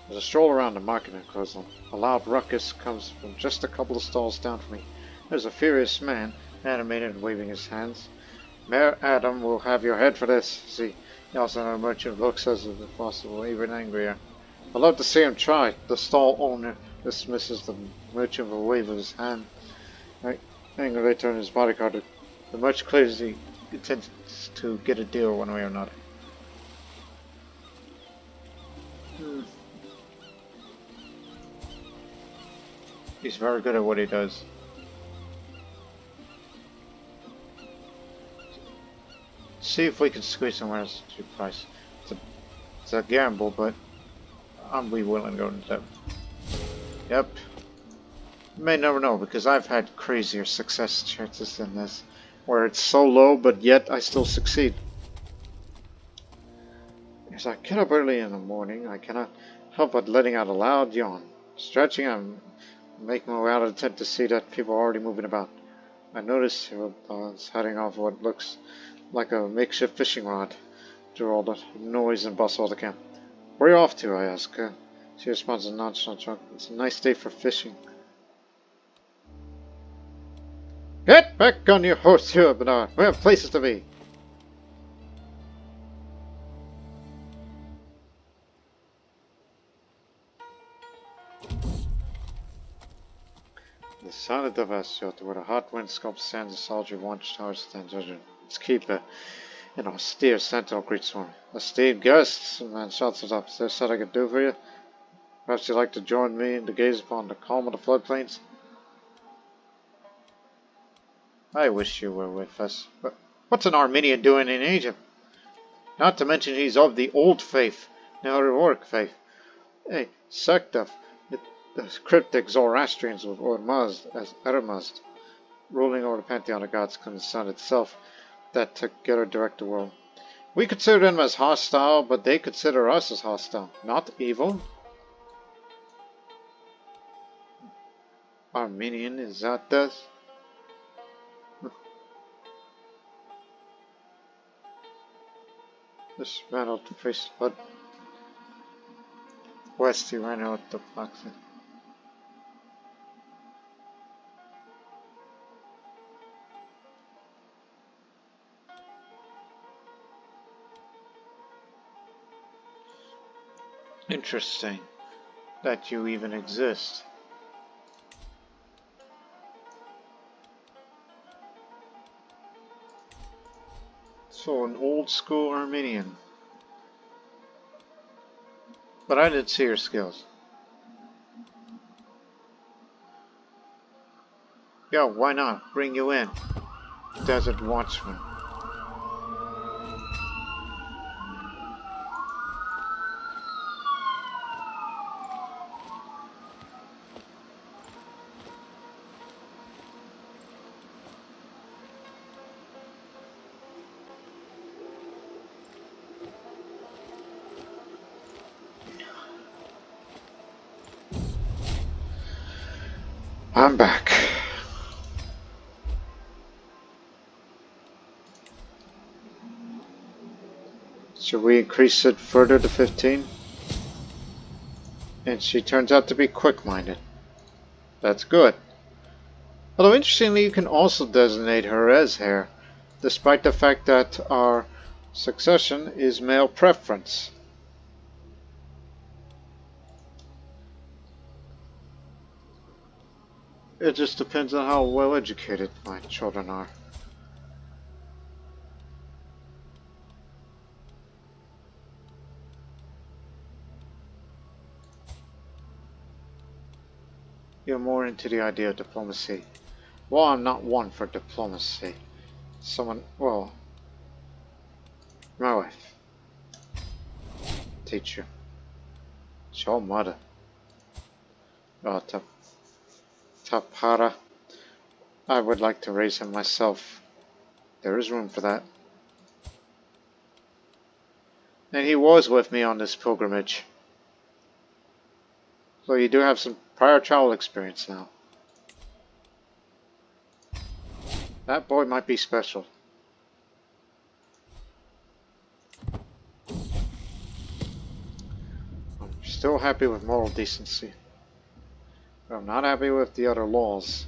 As I stroll around the market enclosure, a loud ruckus comes from just a couple of stalls down from me. There's a furious man, animated and waving his hands. Mayor Adam will have your head for this. See, he also knows a merchant looks as if possible, even angrier. I'd love to see him try. The stall owner dismisses the merchant with a wave of his hand. Angrily turns his bodyguard. The merchant clearly intends to get a deal one way or another. He's very good at what he does. See if we can squeeze somewhere else to price. It's a gamble, but I'm willing to go into that. Yep. You may never know, because I've had crazier success chances than this, where it's so low, but yet I still succeed. As I get up early in the morning, I cannot help but letting out a loud yawn. Stretching, I'm making my way out of the tent to see that people are already moving about. I notice he was heading off what looks like a makeshift fishing rod through all the noise and bustle of the camp. Where are you off to, I ask her. She responds in a nonchalant tone. It's a nice day for fishing. Get back on your horse, you Bernard. We have places to be. The silent of us shelter where the hot wind sculpts sands a soldier watchtower stands under its keeper. An austere sentinel greets one. Esteemed guests, the man shouts it up. Is there something I can do for you? Perhaps you'd like to join me to gaze upon the calm of the floodplains? I wish you were with us. But what's an Armenian doing in Egypt? Not to mention he's of the old faith, the heroic faith. A sect of the cryptic Zoroastrians with Ermazd, ruling over the pantheon of gods from the sun itself that together direct the world. We consider them as hostile, but they consider us as hostile, not evil. Armenian, is that this? This ran out the priest, but west he ran out the blacksmith. Interesting that you even exist. So an old school Armenian. But I didn't see your skills. Yeah, why not? Bring you in. Desert Watchman. I'm back. Should we increase it further to 15? And she turns out to be quick-minded. That's good. Although interestingly, you can also designate her as heir, despite the fact that our succession is male preference. It just depends on how well educated my children are. You're more into the idea of diplomacy. Well, I'm not one for diplomacy. Someone, well, my wife. Teacher. It's your mother. Oh, Tapara. I would like to raise him myself. There is room for that. And he was with me on this pilgrimage. So you do have some prior travel experience now. That boy might be special. I'm still happy with moral decency. But I'm not happy with the other laws.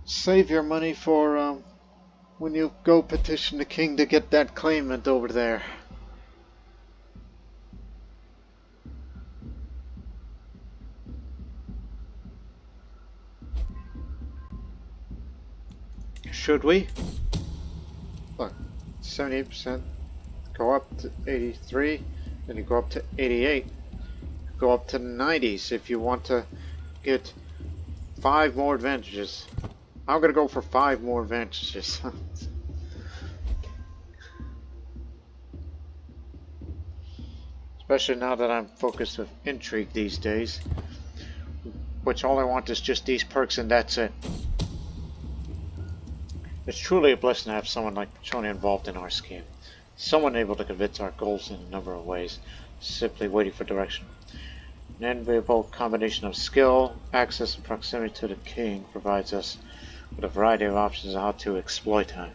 Save your money for when you go petition the king to get that claimant over there. Should we? Look, 78%. Go up to 83, then you go up to 88. Go up to 90s if you want to get 5 more advantages. I'm gonna go for 5 more advantages. Especially now that I'm focused with intrigue these days. Which all I want is just these perks and that's it. It's truly a blessing to have someone like Petronia involved in our scheme. Someone able to convince our goals in a number of ways, simply waiting for direction. An enviable combination of skill, access, and proximity to the king provides us with a variety of options on how to exploit him.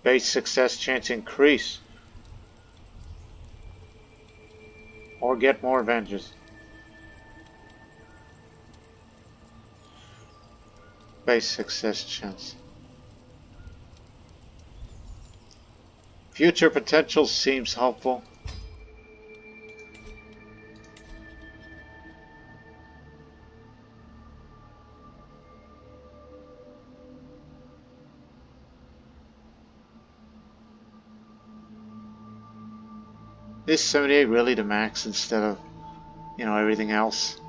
Base success chance increase. Or get more advantages. Base success chance. Future potential seems hopeful. Is 78 really the max instead of, everything else?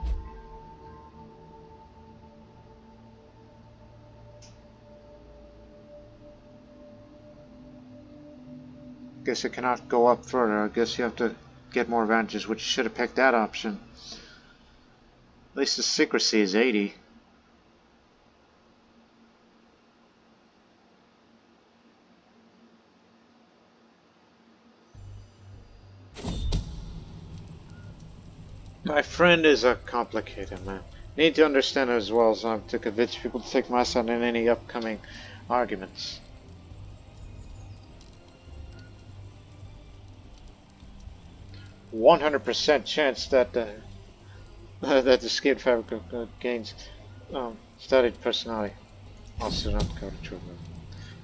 Guess it cannot go up further. I guess you have to get more advantages, which you should have picked that option. At least the secrecy is 80. My friend is a complicated man. Need to understand it as well as I'm to convince people to take my side in any upcoming arguments. "100% chance that that the skin fabric gains studied personality." Also not covered true.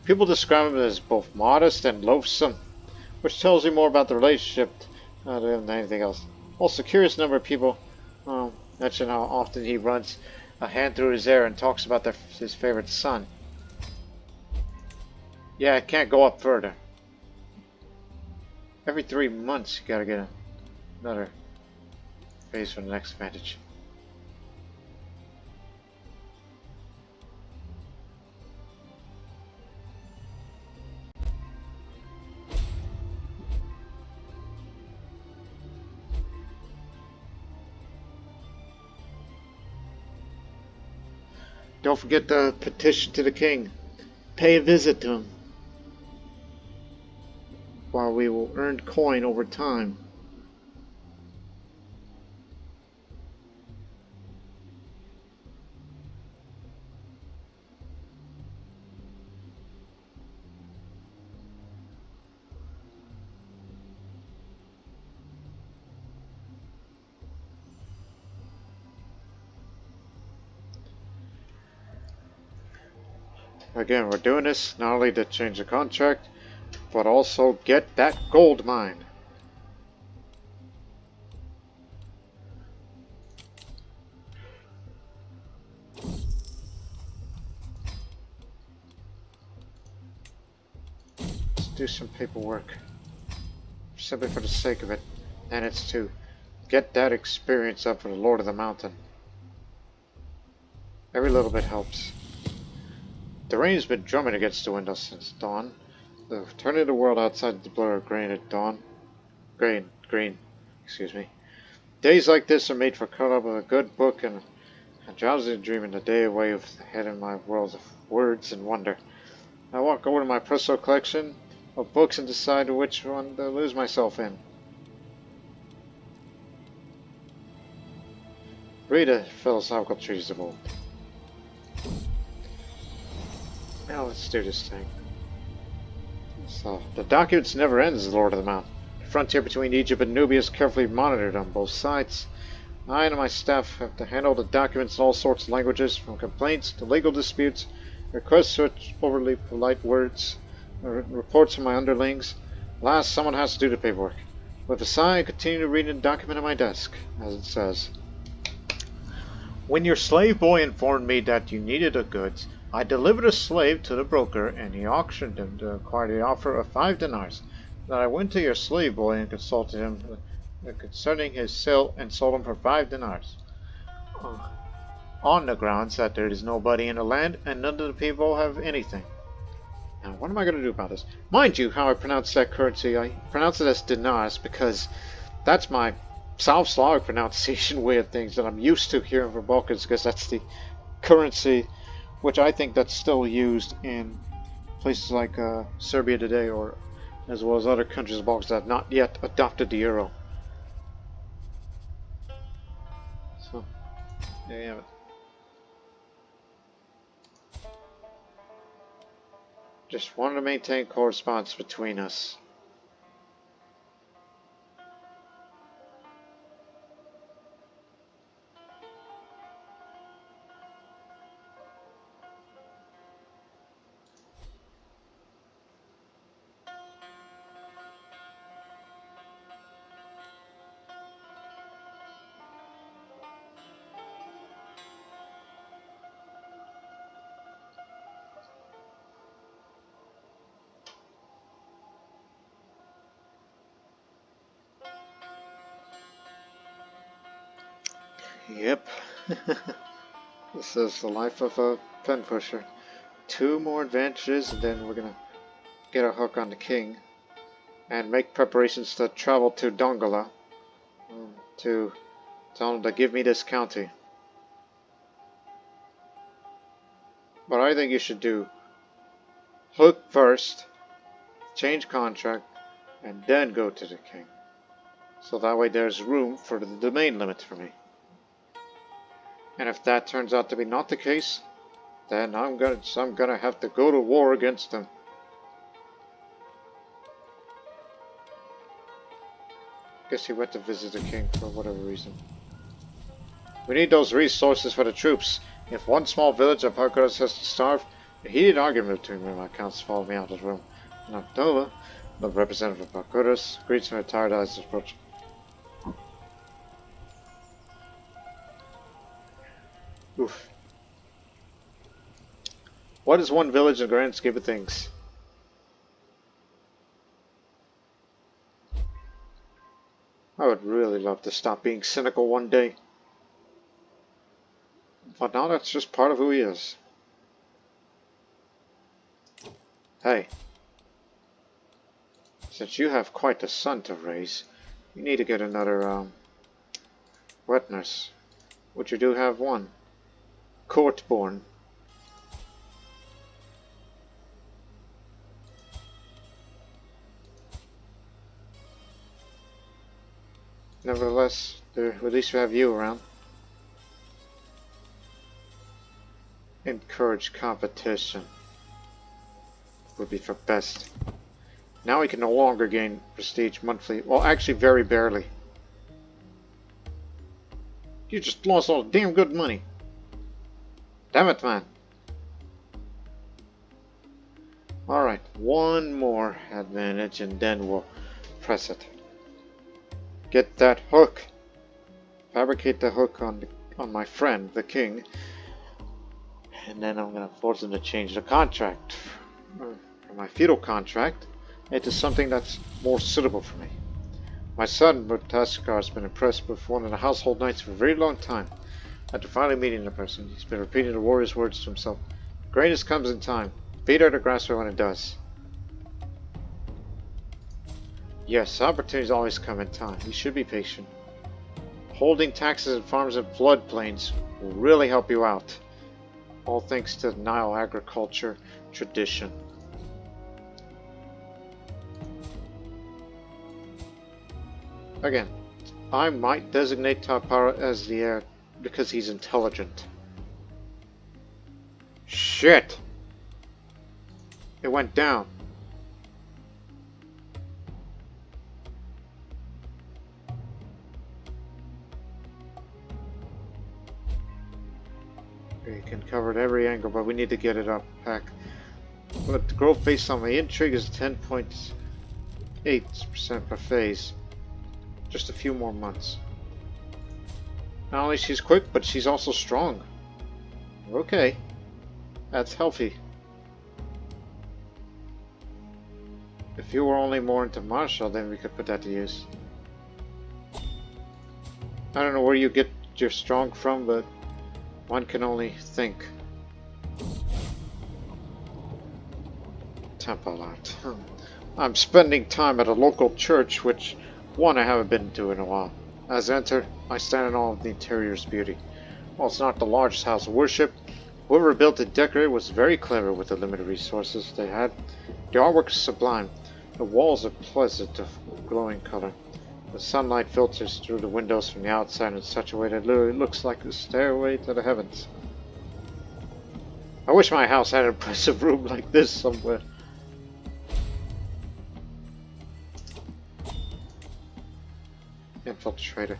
People describe him as both modest and loathsome, which tells you more about the relationship than anything else. Also, curious number of people mention how often he runs a hand through his hair and talks about his favorite son. Yeah, it can't go up further. Every 3 months you gotta get another phase for the next advantage. Don't forget the petition to the king. Pay a visit to him, while we will earn coin over time. Again, we're doing this not only to change the contract, but also get that gold mine. Let's do some paperwork, simply for the sake of it, and it's to get that experience up for the Lord of the Mountain. Every little bit helps. The rain's been drumming against the windows since dawn. The turning of the world outside the blur of grain at dawn. Green, excuse me. Days like this are made for curling up with a good book and a drowsy dream in the day away with the head in my worlds of words and wonder. I walk over to my personal collection of books and decide which one to lose myself in. Read a philosophical treatise of old. Now let's do this thing. So, the documents never ends, Lord of the Mountain. The frontier between Egypt and Nubia is carefully monitored on both sides. I and my staff have to handle the documents in all sorts of languages, from complaints to legal disputes, requests for overly polite words, reports from my underlings. Last, someone has to do the paperwork. With a sigh, I continue reading the document on my desk, as it says. When your slave boy informed me that you needed the goods, I delivered a slave to the broker, and he auctioned him to acquire the offer of 5 dinars. Then I went to your slave boy and consulted him concerning his sale and sold him for 5 dinars. On the grounds that there is nobody in the land and none of the people have anything. Now, what am I going to do about this? Mind you, how I pronounce that currency, I pronounce it as dinars because that's my South Slavic pronunciation way of things that I'm used to here in the Balkans, because that's the currency which I think that's still used in places like Serbia today, or as well as other countries of Balkans that have not yet adopted the euro. So, there you have it. Just wanted to maintain correspondence between us. Yep. This is the life of a pen pusher. 2 more advantages, and then we're gonna get a hook on the king and make preparations to travel to Dongola to tell him to give me this county. But I think you should do hook first, change contract, and then go to the king. So that way there's room for the domain limit for me. And if that turns out to be not the case, then I'm gonna have to go to war against them. Guess he went to visit the king for whatever reason. We need those resources for the troops. If one small village of Parkuras has to starve, a heated argument between me and my council followed me out of the room. In October, the representative of Parkuras greets me with tired eyes as approach. Oof. What is one village in the grand scheme of things? I would really love to stop being cynical one day. But now that's just part of who he is. Hey. Since you have quite a son to raise, you need to get another, wet nurse. Which you do have one. Court-born. Nevertheless, at least we have you around. Encourage competition. Would be for best. Now we can no longer gain prestige monthly. Well, actually very barely. You just lost all the damn good money. Damn it, man. Alright, one more advantage and then we'll press it. Get that hook. Fabricate the hook on my friend, the king. And then I'm going to force him to change the contract. From my feudal contract into something that's more suitable for me. My son, Mutaskar, has been impressed with one of the household knights for a very long time. After finally meeting the person, he's been repeating the warrior's words to himself. Greatness comes in time. Feet are to grasp it when it does. Yes, opportunities always come in time. You should be patient. Holding taxes and farms in floodplains will really help you out. All thanks to Nile agriculture tradition. Again, I might designate Tapara as the heir because he's intelligent. Shit! It went down. We can cover it every angle, but we need to get it up back. But the growth based on my intrigue is 10.8% per phase. Just a few more months. Not only she's quick, but she's also strong. Okay. That's healthy. If you were only more into martial, then we could put that to use. I don't know where you get your strong from, but one can only think. Temple art. I'm spending time at a local church, which one I haven't been to in a while. As I enter, I stand in awe of the interior's beauty. While it's not the largest house of worship, whoever built and decorated was very clever with the limited resources they had. The artwork is sublime. The walls are pleasant of glowing color. The sunlight filters through the windows from the outside in such a way that it literally looks like a stairway to the heavens. I wish my house had an impressive room like this somewhere. Infiltrator.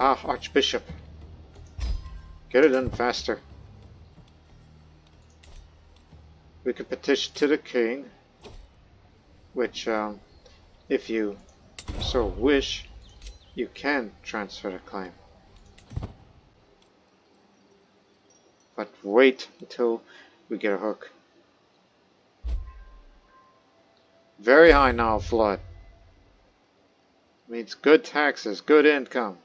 Ah, Archbishop. Get it done faster. We can petition to the king, which, if you so wish, you can transfer the claim. But wait until we get a hook. Very high now flood. Means good taxes, good income.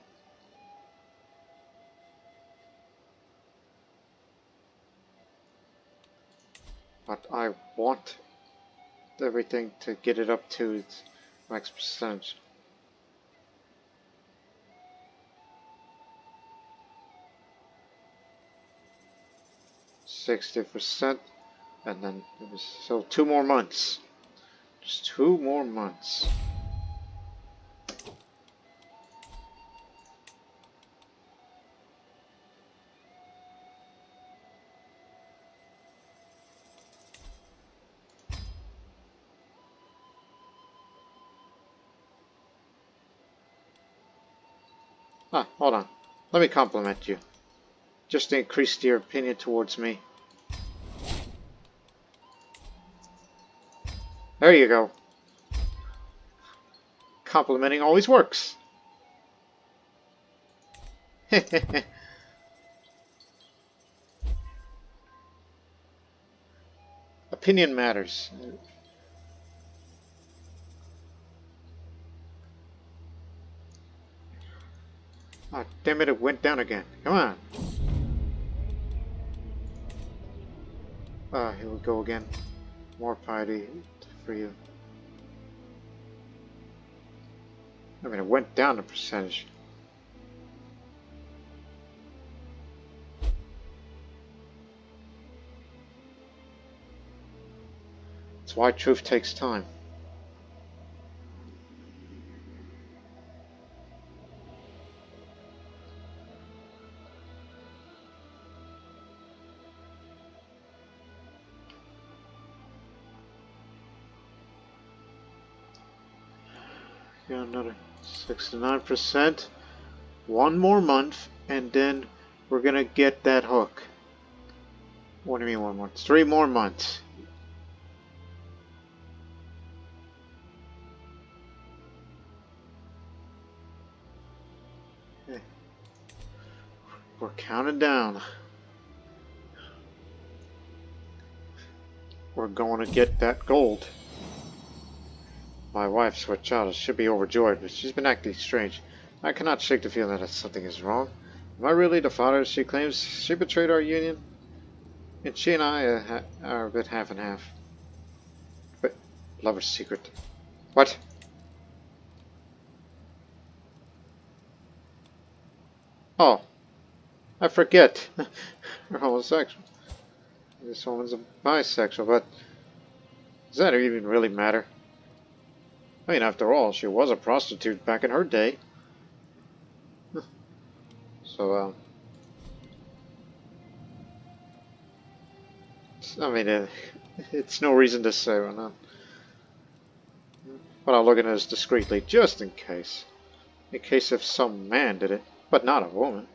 But I want everything to get it up to its max percentage. %60%, and then it was so 2 more months. Just 2 more months. Ah, hold on. Let me compliment you. Just increased your opinion towards me. There you go. Complimenting always works. Opinion matters. Ah, damn it, it went down again. Come on. Ah, here we go again. More piety for you. I mean, it went down a percentage. That's why truth takes time. Got another 69%. 1 more month, and then we're gonna get that hook. What do you mean 1 month? 3 more months. Okay. We're counting down. We're going to get that gold. My wife, sweet child, should be overjoyed, but she's been acting strange. I cannot shake the feeling that something is wrong. Am I really the father she claims? She betrayed our union? And she and I are a bit half and half. But lover's secret. What? Oh, I forget. You're homosexual. This woman's a bisexual, but does that even really matter? I mean, after all, she was a prostitute back in her day. So, I mean, it's no reason to say or not. But I'll look at this discreetly, just in case. In case if some man did it, but not a woman.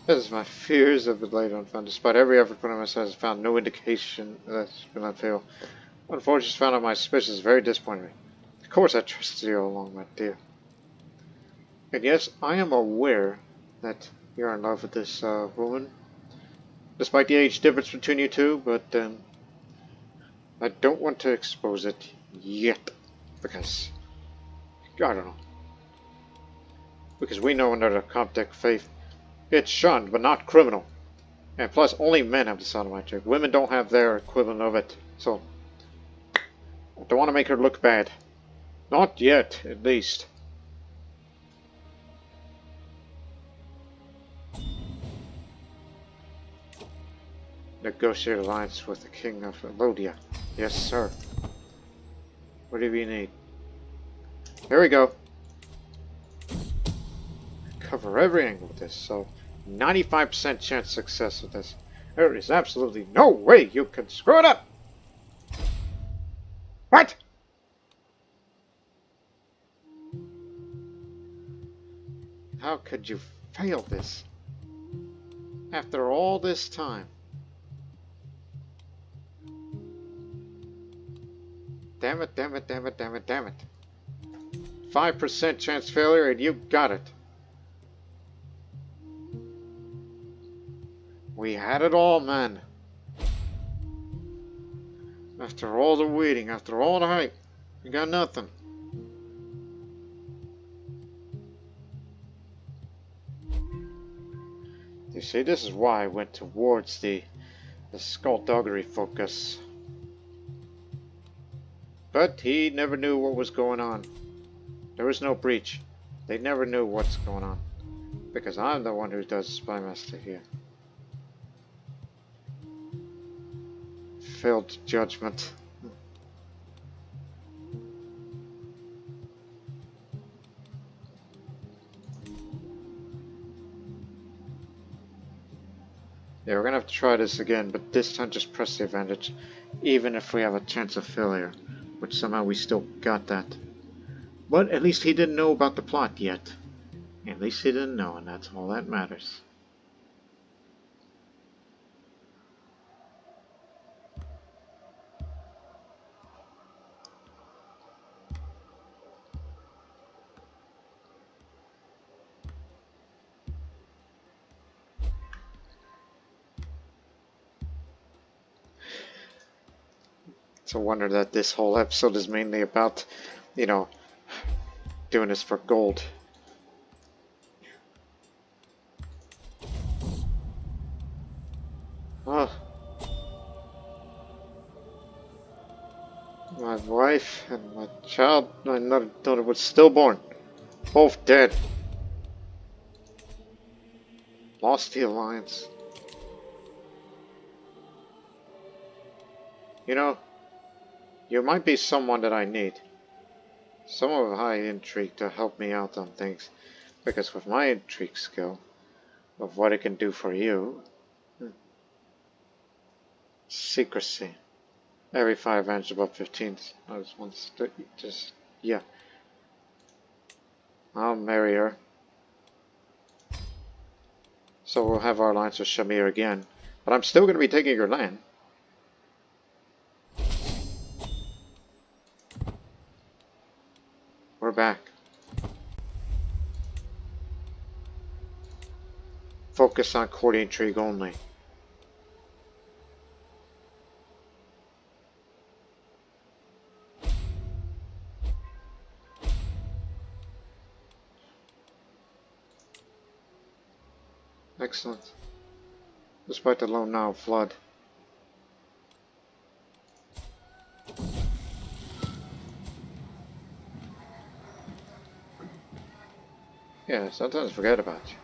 As my fears have been laid unfounded, despite every effort put on my side, has found no indication that's been unfailed. Unfortunately, found out my suspicions very disappointing me. Of course I trusted you all along, my dear. And yes, I am aware that you're in love with this woman, despite the age difference between you two, but I don't want to expose it yet, because, I don't know. Because we know under the Coptic faith, it's shunned, but not criminal. And plus, only men have the sodomite trick. Women don't have their equivalent of it. So, I don't want to make her look bad. Not yet, at least. Negotiate alliance with the King of Makuria. Yes, sir. Whatever you need. Here we go. Cover every angle with this, so 95% chance success with this. There is absolutely no way you can screw it up! What? How could you fail this? After all this time? Damn it, damn it, damn it, damn it, damn it. 5% chance failure and you got it. We had it all, man. After all the waiting, after all the hype, you got nothing. You see, this is why I went towards the skullduggery focus. But he never knew what was going on. There was no breach. They never knew what's going on. Because I'm the one who does Spy Master here. Failed judgment. Yeah, we're gonna have to try this again, but this time just press the advantage, even if we have a chance of failure, which somehow we still got that. But at least he didn't know about the plot yet. At least he didn't know, and that's all that matters. It's a wonder that this whole episode is mainly about, you know, doing this for gold. Oh. My wife and my child, my daughter was stillborn. Both dead. Lost the alliance. You know, you might be someone that I need. Someone with high intrigue to help me out on things. Because with my intrigue skill, of what it can do for you, secrecy. Every 5 advantage above 15. I just want to yeah. I'll marry her. So we'll have our alliance with Shamir again. But I'm still going to be taking your land. We're back. Focus on court intrigue only. Excellent. Despite the low now flood. Yeah, sometimes forget about you.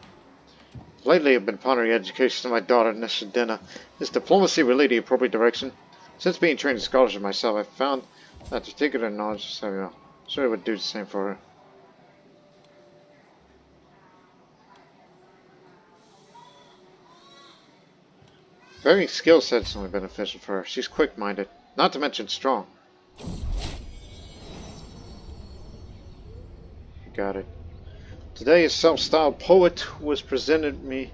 Lately I've been pondering the education of my daughter, Neshadina. Is diplomacy really the appropriate direction? Since being trained in scholarship myself, I've found that particular knowledge of Samuel certainly would do the same for her. Varying skill sets only beneficial for her. She's quick-minded, not to mention strong. Got it. Today, a self-styled poet was presented me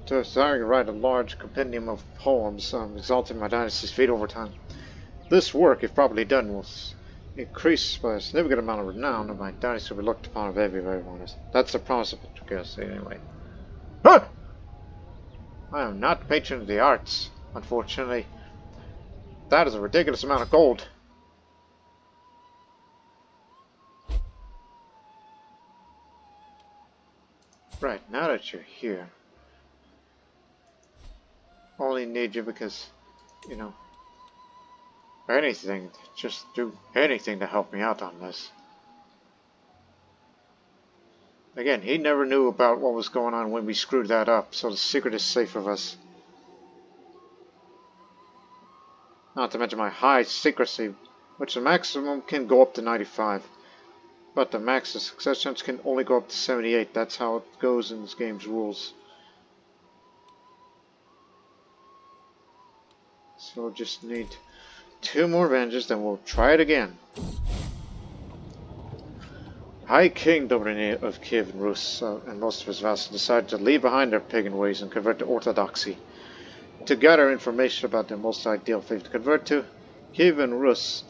desiring to write a large compendium of poems exalting my dynasty's fate over time. This work, if properly done, will increase by a significant amount of renown, and my dynasty will be looked upon of everyone. That's the promise of Portuguese, anyway. Huh! I am not the patron of the arts, unfortunately. That is a ridiculous amount of gold. Right, now that you're here, only need you because, you know, Anything. Just do anything to help me out on this. Again, he never knew about what was going on when we screwed that up, so the secret is safe with us. Not to mention my high secrecy, which the maximum can go up to 95. But the max of success chance can only go up to 78. That's how it goes in this game's rules. So just need 2 more vengeance, then we'll try it again. High King Nobadia of Kiev and Rus and most of his vassals decided to leave behind their pagan ways and convert to Orthodoxy. To gather information about the most ideal faith to convert to, Kiev and Rus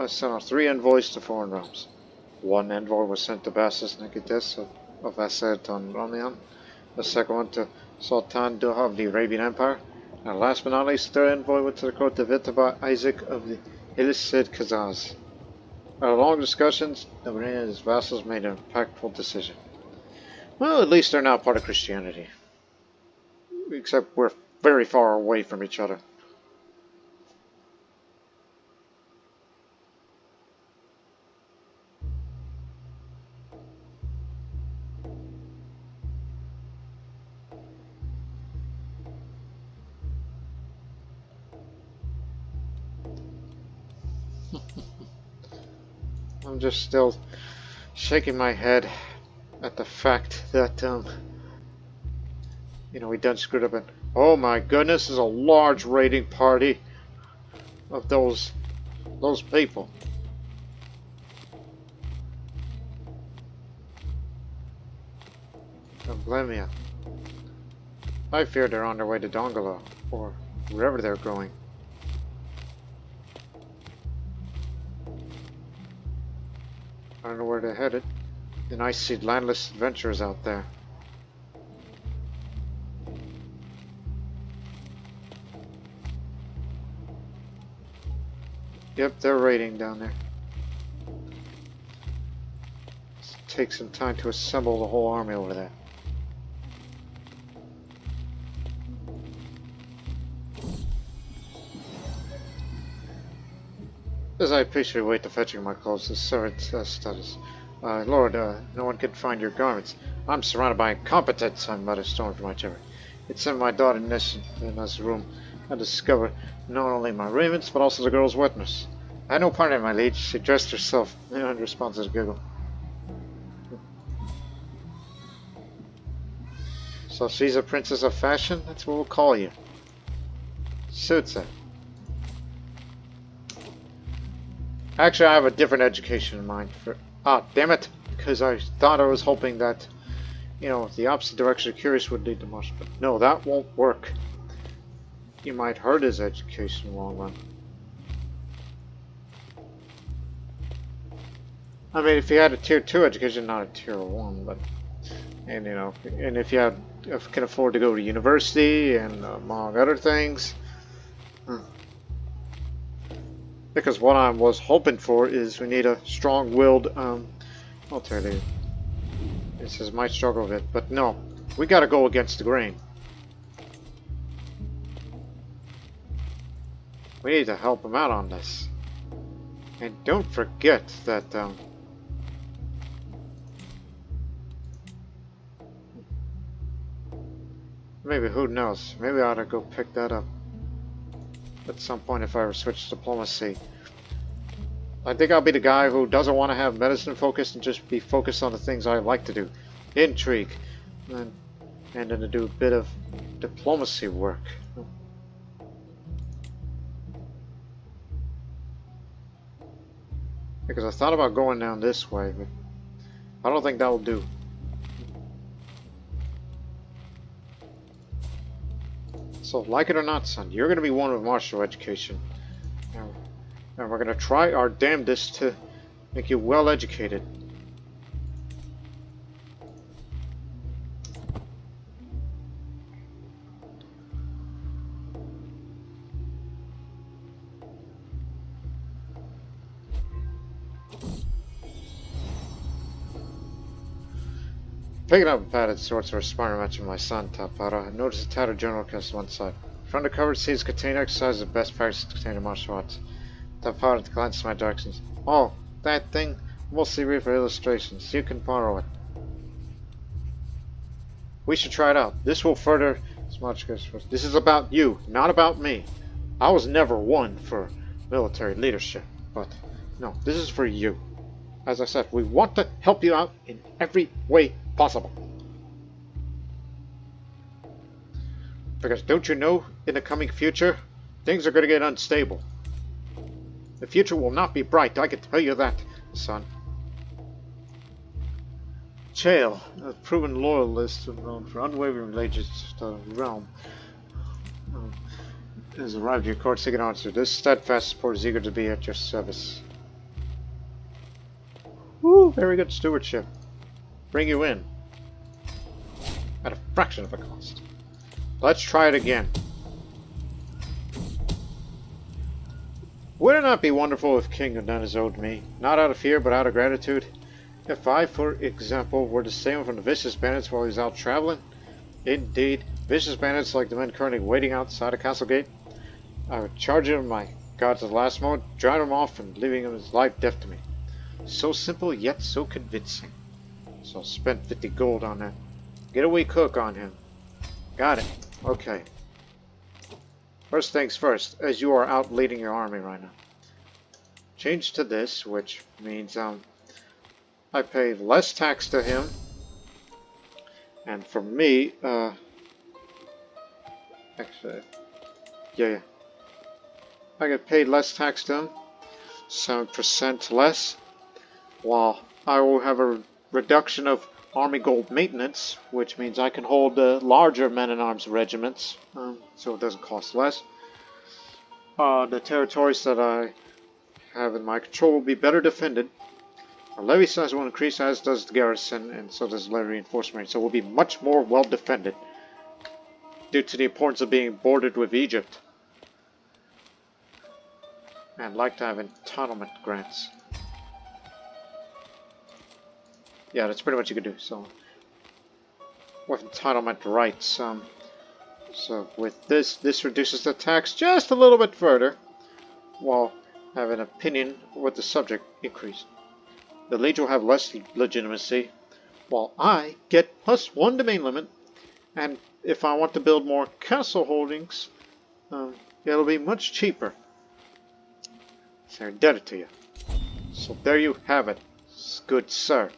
sent out 3 envoys to foreign realms. 1 envoy was sent to Bassus Nikitas of Asad on Romian, the second one to Sultan Duha of the Arabian Empire, and last but not least, the 3rd envoy went to the court of Vitaba Isaac of the Illicid Khazars. After long discussions, Nobadia and his vassals made an impactful decision. Well, at least they're now part of Christianity. Except we're very far away from each other. I'm just still shaking my head at the fact that, we done screwed up. And oh my goodness, there's a large raiding party of those people. Don't blame me. I fear they're on their way to Dongola, or wherever they're going. I don't know where they're headed. And I see landless adventurers out there. Yep, they're raiding down there. It'll take some time to assemble the whole army over there. As I patiently wait to fetching my clothes, the servant stutters. Lord, no one can find your garments. I'm surrounded by incompetence, I mutter, storming from my chamber. It's in my daughter Nina's room. I discovered not only my ravens, but also the girl's wetness. I had no part in it, my liege. She dressed herself, in response to a giggle. So she's a princess of fashion? That's what we'll call you. Suits it. Actually, I have a different education in mind for... Ah, damn it! Because I thought I was hoping that, the opposite direction of curious would lead to much, but no, that won't work. You might hurt his education in the long run. I mean, if you had a tier 2 education, not a tier 1, but... And, and if you can afford to go to university and among other things... Because what I was hoping for is we need a strong-willed, I'll tell you. This is my struggle with it, but no. We gotta go against the grain. We need to help him out on this. And don't forget that, maybe, who knows, maybe I ought to go pick that up at some point if I ever switch to diplomacy. I think I'll be the guy who doesn't want to have medicine focused and just be focused on the things I like to do. Intrigue. And then to do a bit of diplomacy work. Because I thought about going down this way, but I don't think that will do. So, like it or not, son, you're going to be one with martial education. And we're going to try our damnedest to make you well educated. Picking up a padded sword for a sparring match with my son, Tapara, I noticed a tattered general cast one side. From the cover, sees Katana exercises the best practice Katana martial arts. The pilot glanced in my directions. Oh, that thing? Mostly read for illustrations. You can borrow it. We should try it out. This will further... This is about you, not about me. I was never one for military leadership, but no, this is for you. As I said, we want to help you out in every way possible. Because don't you know, in the coming future, things are going to get unstable. The future will not be bright, I can tell you that, son. Chael, a proven loyalist known for unwavering allegiance to the realm, has arrived at your court seeking answer. This steadfast support is eager to be at your service. Woo, very good stewardship. Bring you in. At a fraction of the cost. Let's try it again. Would it not be wonderful if King had done as owed me? Not out of fear, but out of gratitude. If I, for example, were to stay from the vicious bandits while he's out traveling, indeed, vicious bandits like the men currently waiting outside a castle gate, I would charge him my god to the last moment, drive him off, and leaving him his life death to me. So simple, yet so convincing. So I spent 50 gold on that. Getaway cook on him. Got it. Okay. First things first, as you are out leading your army right now. Change to this, which means, I pay less tax to him, and for me, actually, yeah, I get paid less tax to him, 7% less, while I will have a reduction of army gold maintenance, which means I can hold larger men-at-arms regiments, so it doesn't cost less. The territories that I have in my control will be better defended. Our levy size will increase, as does the garrison, and so does the levy reinforcement. So we'll be much more well defended due to the importance of being bordered with Egypt. And I'd like to have entitlement grants. Yeah, that's pretty much you can do. So with entitlement rights, so with this reduces the tax just a little bit further, while having an opinion with the subject increased. The liege will have less legitimacy, while I get +1 domain limit, and if I want to build more castle holdings, it'll be much cheaper. So they're indebted to you. So there you have it, good sir.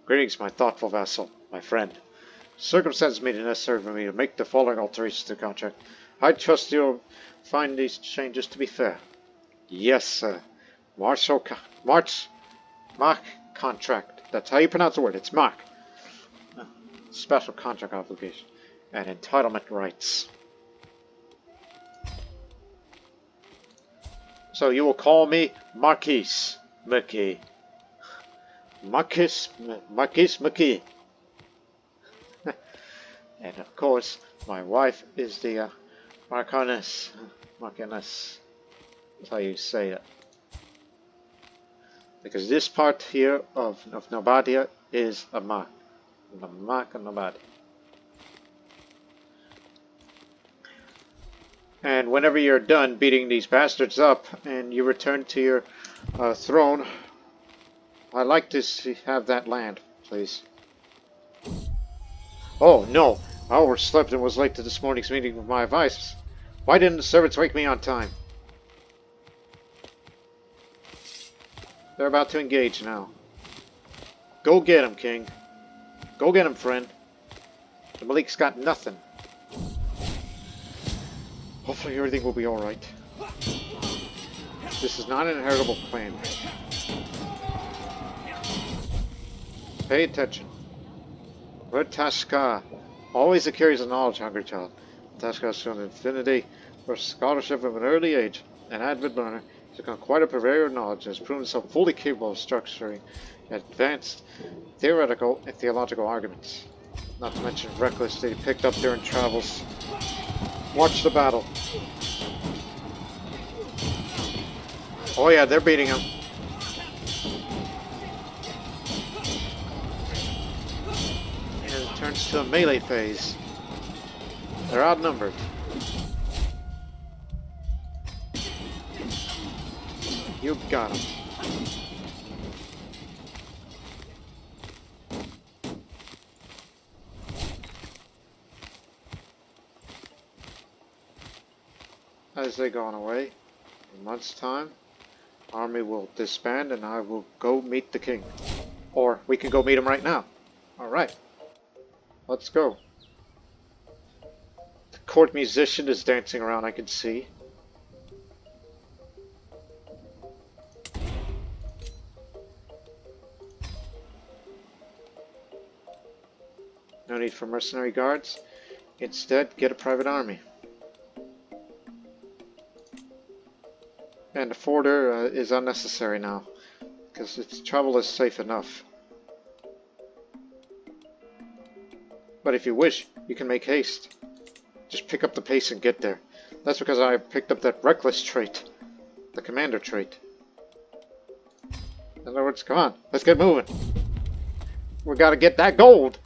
Greetings, my thoughtful vassal, my friend. Circumstances made it necessary for me to make the following alterations to the contract. I trust you'll find these changes to be fair. Yes, sir. Mark contract. That's how you pronounce the word. It's Mark. Special contract obligation and entitlement rights. So you will call me Marquis McKee. Marquis McKee. And of course, my wife is the Marchioness. Marchioness. That's how you say it. Because this part here of Nobadia is a mark. The mark of Nobadia. And whenever you're done beating these bastards up and you return to your throne, I'd like to have that land, please. Oh no, I overslept and was late to this morning's meeting with my advisors. Why didn't the servants wake me on time? They're about to engage now. Go get him, King. Go get him, friend. The Malik's got nothing. Hopefully everything will be alright. This is not an inheritable claim. Pay attention. Word Tashka. Always a carries a knowledge hungry child. Tashka has shown infinity for scholarship from an early age. An avid learner, he's become quite a purveyor of knowledge and has proven himself fully capable of structuring advanced theoretical and theological arguments. Not to mention reckless that he picked up during travels. Watch the battle. Oh yeah, they're beating him. And it turns to a melee phase. They're outnumbered. You got him. As they gone away, in a month's time, army will disband and I will go meet the king. Or we can go meet him right now. Alright. Let's go. The court musician is dancing around, I can see. No need for mercenary guards. Instead, get a private army. And the forder is unnecessary now, because its travel is safe enough. But if you wish, you can make haste. Just pick up the pace and get there. That's because I picked up that reckless trait. The commander trait. In other words, come on, let's get moving. We gotta get that gold.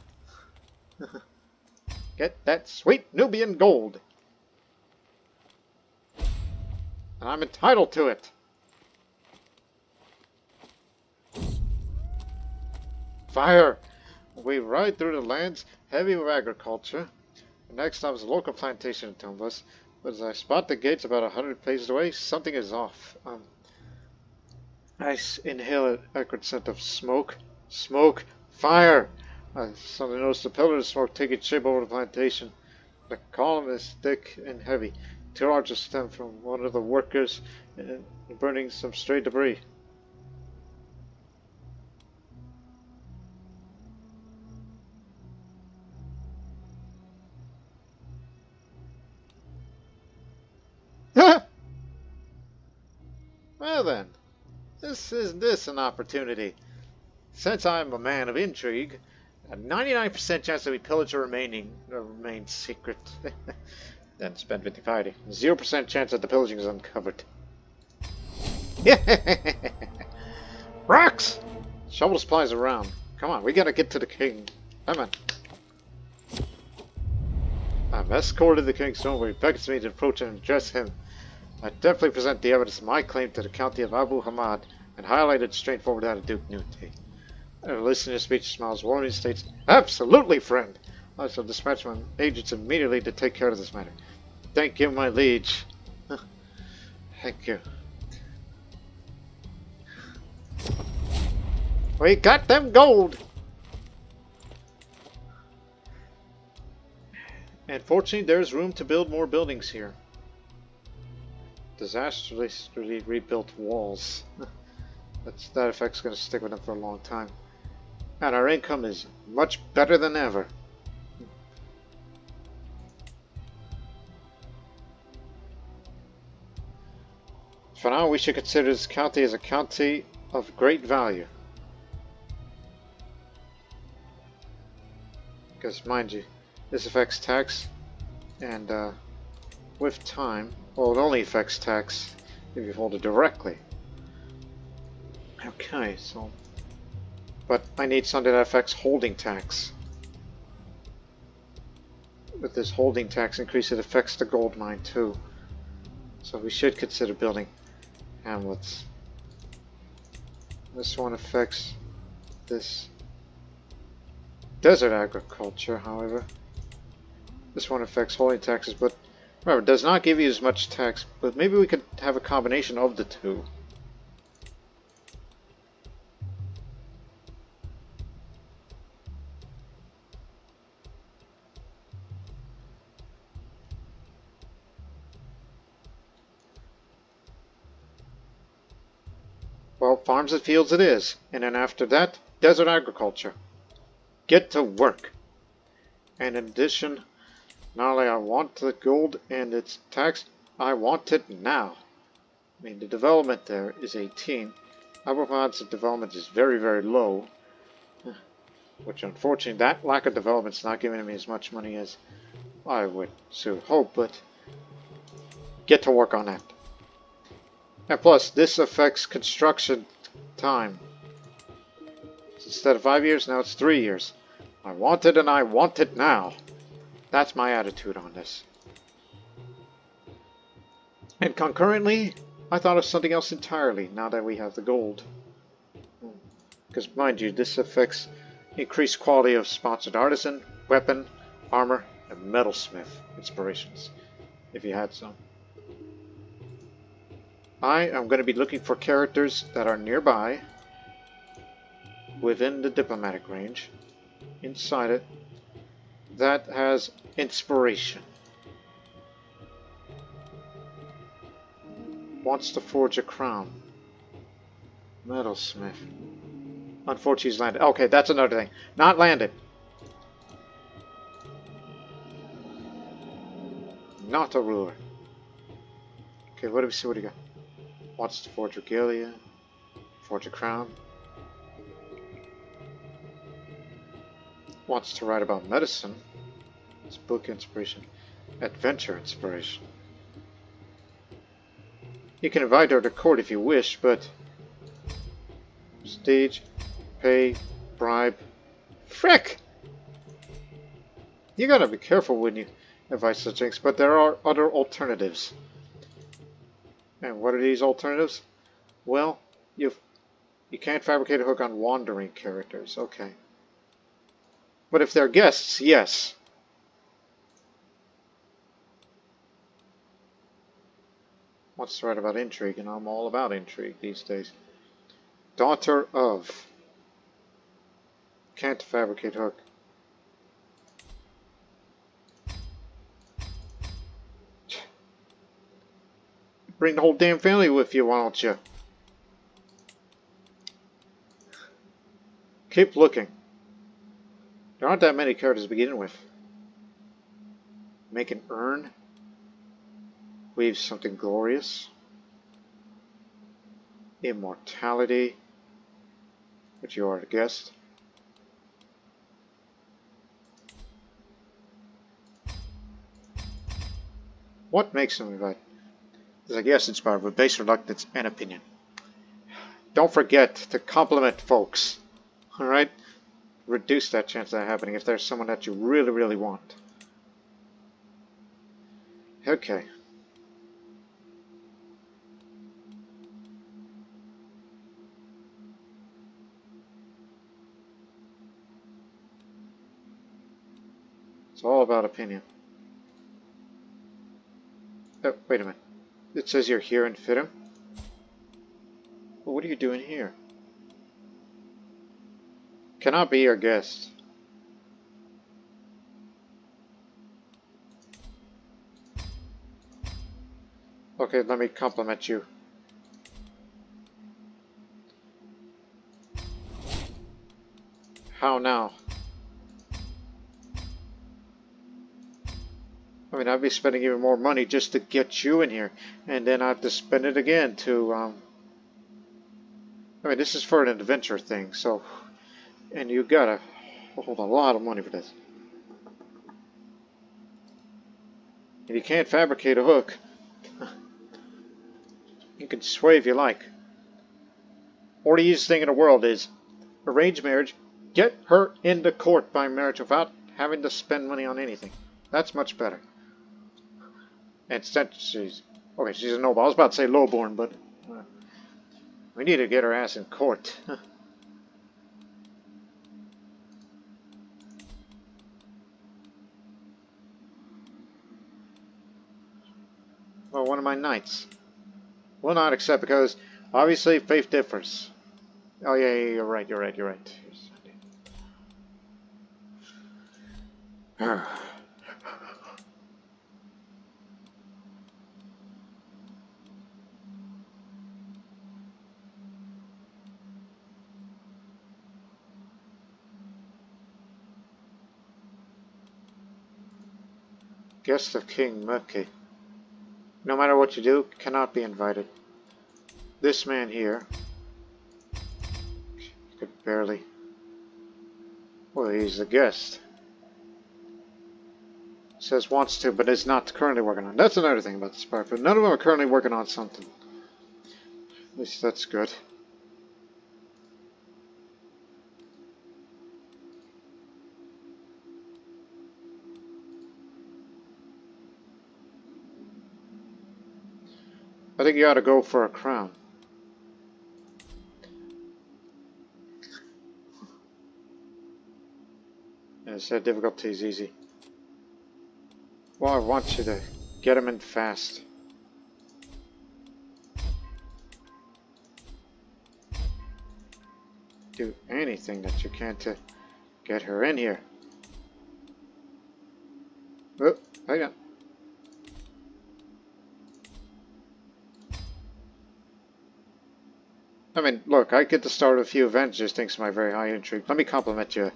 Get that sweet Nubian gold. And I'm entitled to it. Fire! We ride through the lands heavy with agriculture. The next stop is a local plantation in Tumbas. But as I spot the gates about 100 paces away, something is off. I inhale an acrid scent of smoke. Smoke! Fire! I suddenly notice the pillar of smoke taking shape over the plantation. The column is thick and heavy. Two large stem from one of the workers and burning some stray debris. Well then, this an opportunity. Since I'm a man of intrigue, a 99% chance that we pillage the remain secret. Then spend 50 fighting. 0% chance that the pillaging is uncovered. Rocks! Shovel supplies around. Come on, we gotta get to the king. Come on. I've escorted the king's home where he beckons me to approach and address him. I definitely present the evidence of my claim to the county of Abu Hammad and highlighted straightforward attitude Nuti. Listening to speech smiles warmly and states, "Absolutely, friend! I shall dispatch my agents immediately to take care of this matter. Thank you, my liege." Thank you. We got them gold! And fortunately, there's room to build more buildings here. Disastrously rebuilt walls. That effect's going to stick with them for a long time. And our income is much better than ever. For now, we should consider this county as a county of great value. Because, mind you, this affects tax, and with time, well, it only affects tax if you hold it directly. Okay, so... But I need something that affects holding tax. With this holding tax increase, it affects the gold mine too. So we should consider building hamlets. This one affects this desert agriculture, however. This one affects holding taxes, but remember, it does not give you as much tax, but maybe we could have a combination of the two. Well, farms and fields it is, and then after that, desert agriculture. Get to work. And in addition, not only I want the gold and its tax, I want it now. I mean, the development there is 18. Abu Hammad's development is very, very low. Which, unfortunately, that lack of development is not giving me as much money as I would so hope, but get to work on that. And plus, this affects construction time. Instead of 5 years, now it's 3 years. I want it and I want it now. That's my attitude on this. And concurrently, I thought of something else entirely now that we have the gold. Because mind you, this affects increased quality of sponsored artisan, weapon, armor, and metalsmith inspirations, if you had some. I am going to be looking for characters that are nearby, within the diplomatic range, inside it, that has inspiration. Wants to forge a crown. Metalsmith. Unfortunately, he's landed. Okay, that's another thing. Not landed. Not a ruler. Okay, what do we see? What do you got? Wants to forge regalia. Forge a crown. Wants to write about medicine. It's book inspiration. Adventure inspiration. You can invite her to court if you wish, but stage, pay, bribe. Frick! You gotta be careful when you invite such things, but there are other alternatives. And what are these alternatives? Well, you can't fabricate a hook on wandering characters. Okay. But if they're guests, yes. Wants to write about intrigue, and I'm all about intrigue these days. Daughter of. Can't fabricate hook. Bring the whole damn family with you, why don't you? Keep looking. There aren't that many characters to begin with. Make an urn. Weave something glorious. Immortality. Which you are a guest. What makes them invite? Is a guest inspired with base reluctance and opinion. Don't forget to compliment folks. Alright? Reduce that chance of that happening if there's someone that you really, really want. Okay. It's all about opinion. Oh, wait a minute. It says you're here in Fidham? Well, what are you doing here? Cannot be your guest. Okay, let me compliment you. How now? I mean, I'd be spending even more money just to get you in here. And then I have to spend it again to, I mean, this is for an adventure thing, so... And you gotta hold a lot of money for this. And you can't fabricate a hook. You can sway if you like. Or the easiest thing in the world is arrange marriage, get her into court by marriage without having to spend money on anything. That's much better. And since she's... Okay, she's a noble. I was about to say lowborn, but... we need to get her ass in court. Well, one of my knights. Will not accept because, obviously, faith differs. Oh, yeah, you're right, you're right, you're right. Guest of King Merki. No matter what you do, cannot be invited. This man here could barely... Well, he's a guest. Says wants to, but is not currently working on. That's another thing about this part, but none of them are currently working on something. At least that's good. I think you ought to go for a crown. And it said difficulty is easy. Well, I want you to get him in fast. Do anything that you can to get her in here. Oh, hang on. I mean, look, I get to start a few events just thanks to my very high intrigue. Let me compliment you.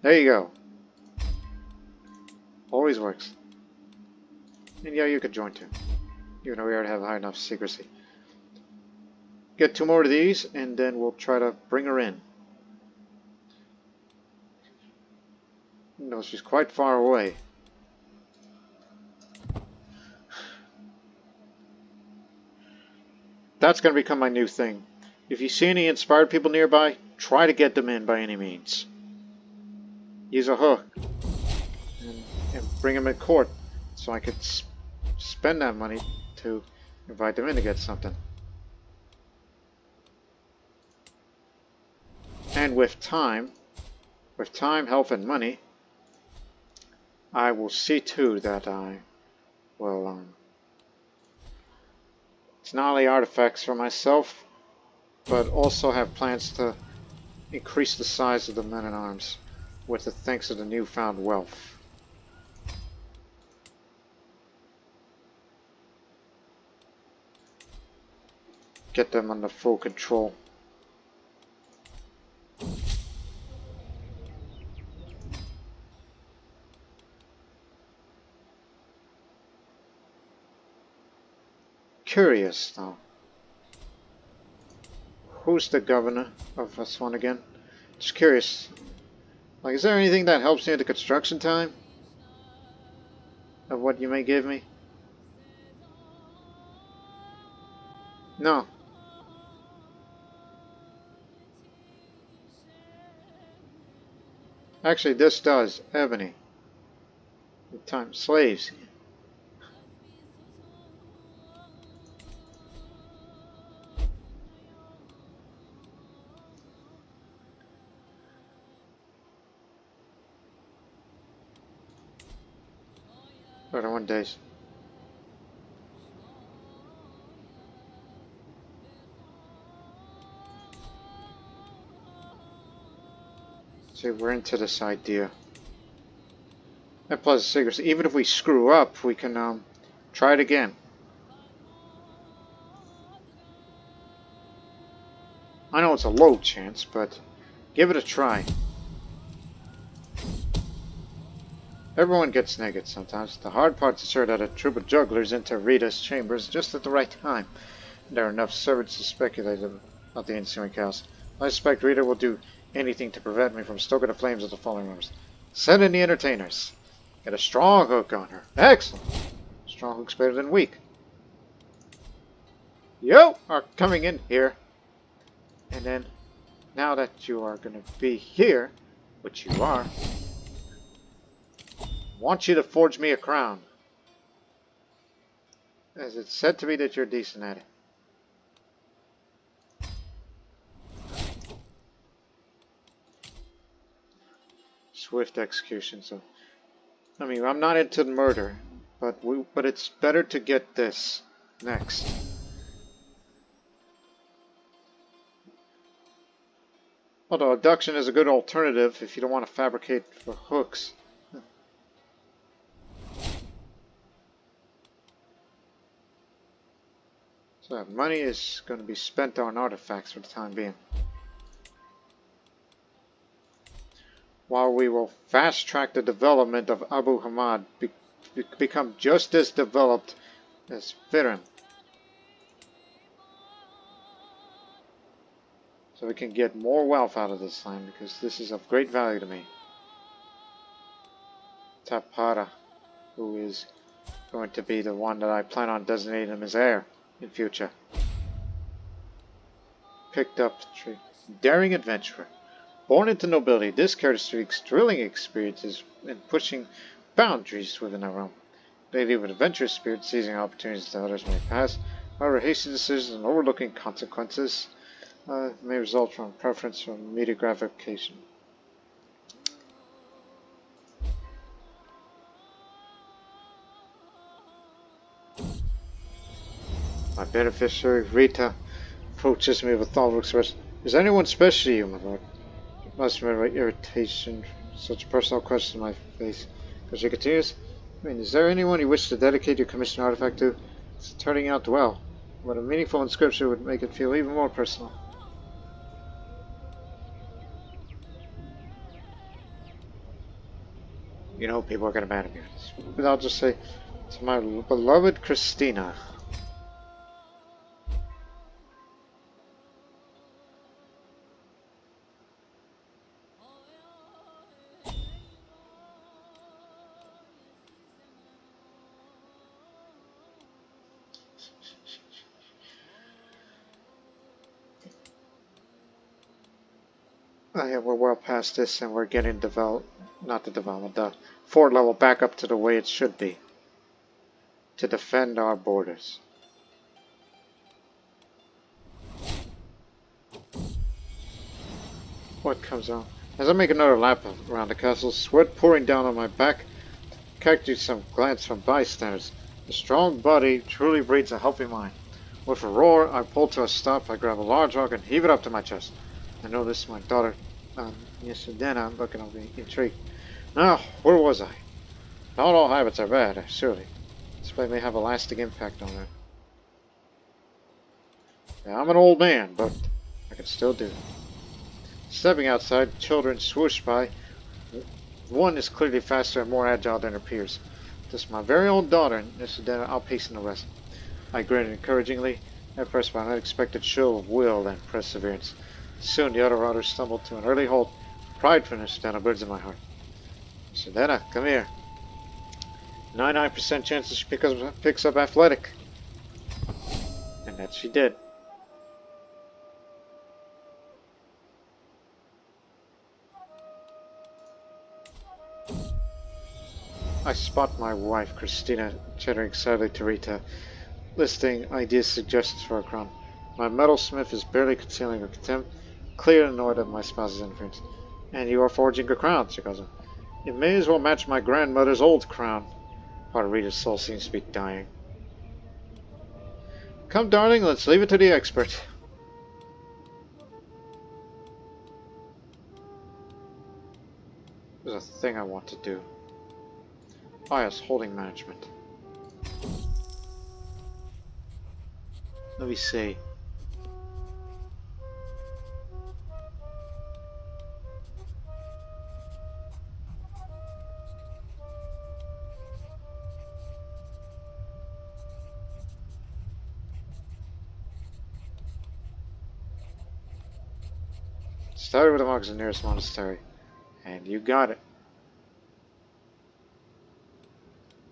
There you go. Always works. And yeah, you could join too. Even though we already have high enough secrecy. Get 2 more of these, and then we'll try to bring her in. No, she's quite far away. That's going to become my new thing. If you see any inspired people nearby, try to get them in by any means. Use a hook. And bring them in court so I could spend that money to invite them in to get something. And with time, health, and money, I will see to that I will it's not only artifacts for myself, but also have plans to increase the size of the men-at-arms with the thanks to the newfound wealth. Get them under full control. Curious, though. Who's the governor of this one again? Just curious. Like, is there anything that helps me at the construction time? Of what you may give me? No. Actually, this does. Ebony. The time. Slaves. Better 1 days. See, we're into this idea. And plus, secrecy. Even if we screw up, we can try it again. I know it's a low chance, but give it a try. Everyone gets naked sometimes. The hard part's to sort out a troop of jugglers into Rita's chambers just at the right time. There are enough servants to speculate about the ensuing chaos. I suspect Rita will do anything to prevent me from stoking the flames of the falling rooms. Send in the entertainers. Get a strong hook on her. Excellent. Strong hook's better than weak. You are coming in here. And then, now that you are going to be here, which you are, I want you to forge me a crown. As it's said to me that you're decent at it. Swift execution, so... I mean, I'm not into murder, but it's better to get this next. Although abduction is a good alternative if you don't want to fabricate for hooks. So that money is going to be spent on artifacts for the time being. While we will fast track the development of Abu Hammad, become just as developed as Firan. So we can get more wealth out of this land, because this is of great value to me. Tapara, who is going to be the one that I plan on designating him as heir in future. Picked up the tree. Daring adventurer. Born into nobility, this character seeks thrilling experiences and pushing boundaries within our realm. They lead with adventurous spirit, seizing opportunities that others may pass. However, hasty decisions and overlooking consequences may result from preference for immediate gratification. My beneficiary, Rita, approaches me with thoughtful expression. Is anyone special to you, my lord? It must remember my irritation from such a personal question in my face. Because she continues, is there anyone you wish to dedicate your commissioned artifact to? It's turning out well, but a meaningful inscription would make it feel even more personal. You know, people are going to mad at me. But I'll just say, to my beloved Christina. Yeah, we're well past this, and we're getting the fort level back up to the way it should be. To defend our borders. What comes on? As I make another lap around the castle, sweat pouring down on my back, catching some glance from bystanders. The strong body truly breeds a healthy mind. With a roar, I pull to a stop, I grab a large rock and heave it up to my chest. I know this is my daughter, Yesudena, looking at me intrigued. Now, where was I? Not all habits are bad, surely. This play may have a lasting impact on her. Yeah, I'm an old man, but I can still do it. Stepping outside, children swoosh by. One is clearly faster and more agile than her peers. This is my very own daughter, and Yesudena outpacing the rest. I grin encouragingly, impressed by an unexpected show of will and perseverance. Soon the other riders stumbled to an early halt. Pride for Yesudena burns in my heart. Yesudena, come here. 99% chance that she picks up athletic. And that she did. I spot my wife, Christina, chattering sadly to Rita, listing ideas suggestions for a crown. My metalsmith is barely concealing her contempt, clearly annoyed at my spouse's interference. And you are forging a crown, she calls him. It may as well match my grandmother's old crown. Part of Rita's soul seems to be dying. Come, darling, let's leave it to the expert. There's a thing I want to do. Oh yes, holding management. Let me see. Started with the monks in the nearest monastery. And you got it.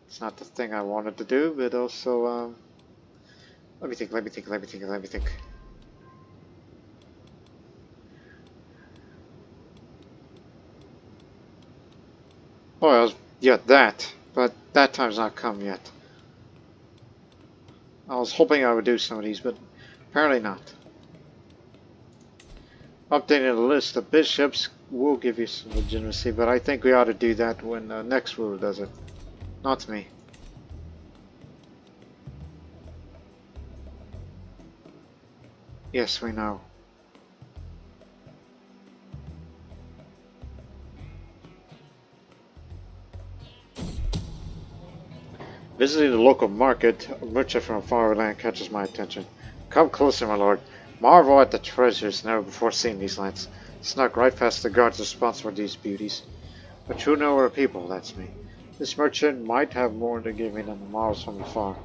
It's not the thing I wanted to do, but also, let me think. Oh, yeah, that. But that time's not come yet. I was hoping I would do some of these, but apparently not. Updating the list of bishops will give you some legitimacy, but I think we ought to do that when the next ruler does it. Not me. Yes, we know. Visiting the local market, a merchant from a faraway land catches my attention. Come closer, my lord. Marvel at the treasures never before seen in these lands. Snuck right past the guards responsible for these beauties. A true knower of people, that's me. This merchant might have more to give me than the marvels from afar.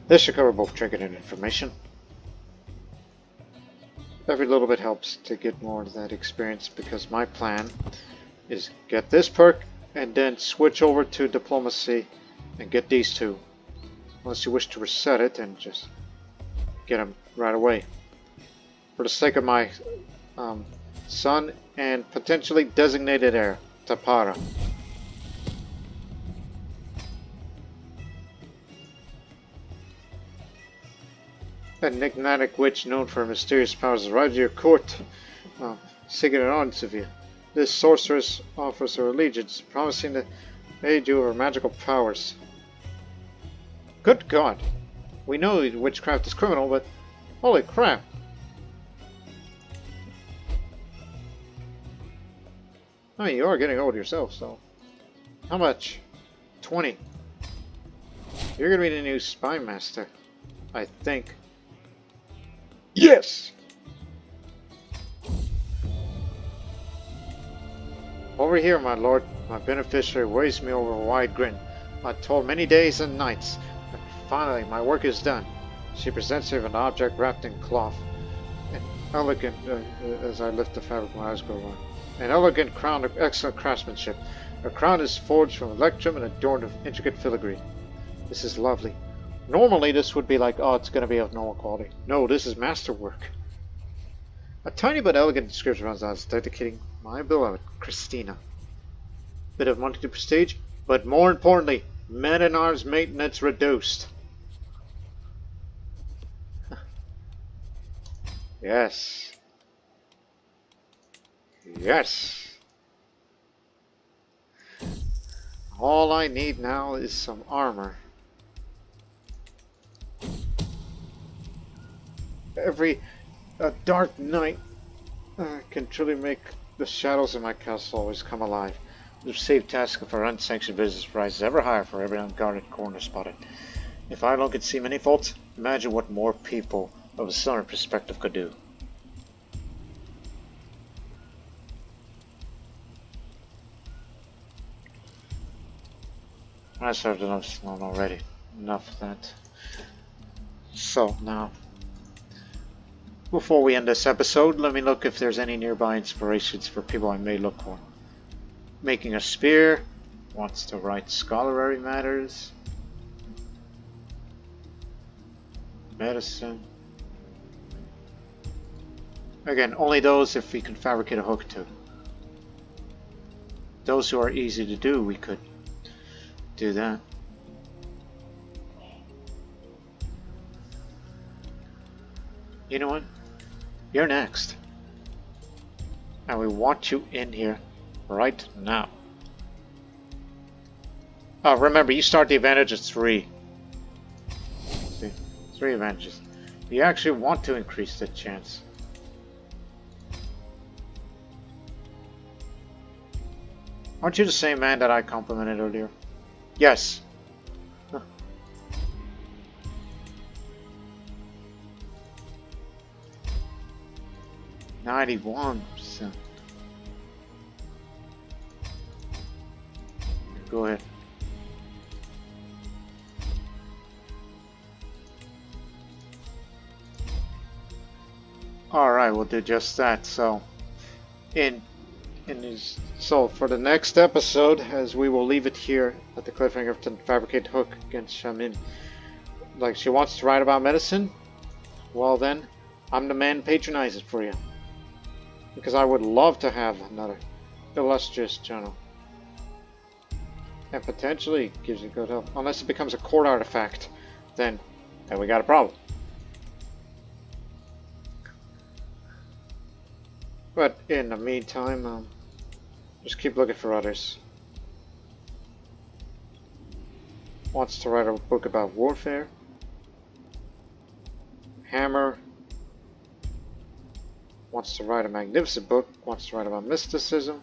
This should cover both trinket and information. Every little bit helps to get more of that experience because my plan is get this perk and then switch over to diplomacy and get these two. Unless you wish to reset it and just get them right away. For the sake of my son and potentially designated heir, Tapara. A enigmatic witch known for her mysterious powers arrived at your court, seeking an audience of you. This sorceress offers her allegiance, promising to aid you with her magical powers. Good God! We know witchcraft is criminal, but holy crap! I mean, you are getting old yourself, so... How much? 20. You're gonna be the new spy master, I think. Yes! Over here, my lord. My beneficiary waves me over a wide grin. I told many days and nights, and finally my work is done. She presents me with an object wrapped in cloth. An elegant, as I lift the fabric, my eyes go wide. An elegant crown of excellent craftsmanship. Her crown is forged from electrum and adorned with intricate filigree. This is lovely. Normally this would be like, oh, it's going to be of normal quality. No, this is masterwork. A tiny but elegant description runs on, dedicating my beloved Christina. Bit of money to prestige, but more importantly, men-at-arms maintenance reduced. Yes. Yes. All I need now is some armor. Every dark night can truly make the shadows in my castle always come alive. The received task for unsanctioned business rises ever higher for every unguarded corner spotted. If I alone could see many faults, imagine what more people of a southern perspective could do. I served enough already. Enough of that. So now, before we end this episode, let me look if there's any nearby inspirations for people I may look for. Making a spear, wants to write scholarly matters, medicine. Again, only those if we can fabricate a hook too. Those who are easy to do, we could do that. You know what? You're next. And we want you in here right now. Oh, remember, you start the advantage at 3. See? 3 advantages. You actually want to increase the chance. Aren't you the same man that I complimented earlier? Yes. Huh. 91%. Go ahead. Alright, we'll do just that. So so for the next episode, as we will leave it here at the cliffhanger to fabricate hook against Shamin. Like, she wants to write about medicine? Well then, I'm the man patronizing it for you. Because I would love to have another illustrious journal. And potentially gives you good help. Unless it becomes a court artifact, then we got a problem. But in the meantime, just keep looking for others. Wants to write a book about warfare. Hammer. Wants to write a magnificent book. Wants to write about mysticism.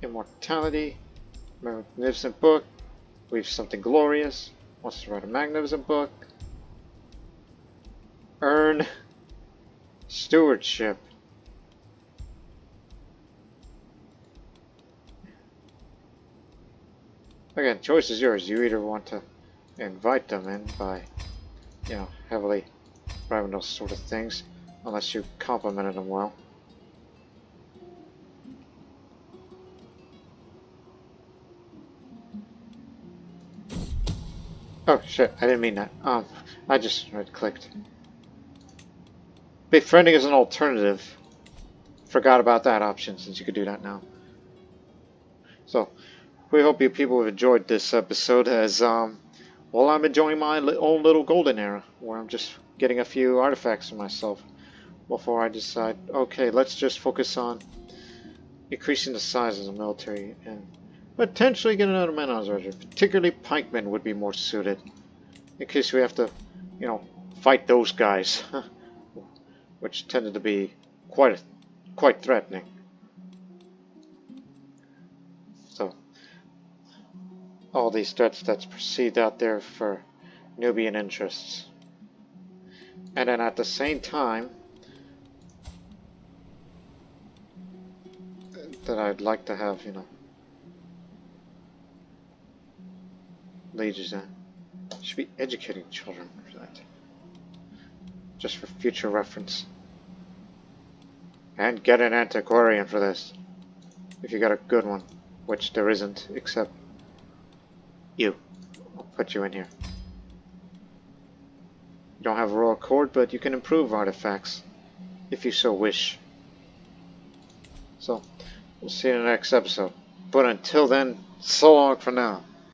Immortality. Magnificent book. We've something glorious. Wants to write a magnificent book. Earn. Stewardship. Again, choice is yours. You either want to invite them in by, heavily bribing those sort of things, unless you complimented them well. Oh shit, I didn't mean that. I just right-clicked. Befriending is an alternative. Forgot about that option since you could do that now. So, we hope you people have enjoyed this episode as, well, I'm enjoying my own little golden era, where I'm just getting a few artifacts for myself before I decide, okay, let's just focus on increasing the size of the military and potentially get another man on his regiment. Particularly pikemen would be more suited in case we have to, you know, fight those guys, which tended to be quite threatening. So, all these threats that's perceived out there for Nubian interests. And then at the same time, that I'd like to have, you know, lieges in. Should be educating children for that. Just for future reference. And get an antiquarian for this. If you got a good one. Which there isn't, except you. I'll put you in here. You don't have a royal court, but you can improve artifacts. If you so wish. So, we'll see you in the next episode. But until then, so long for now.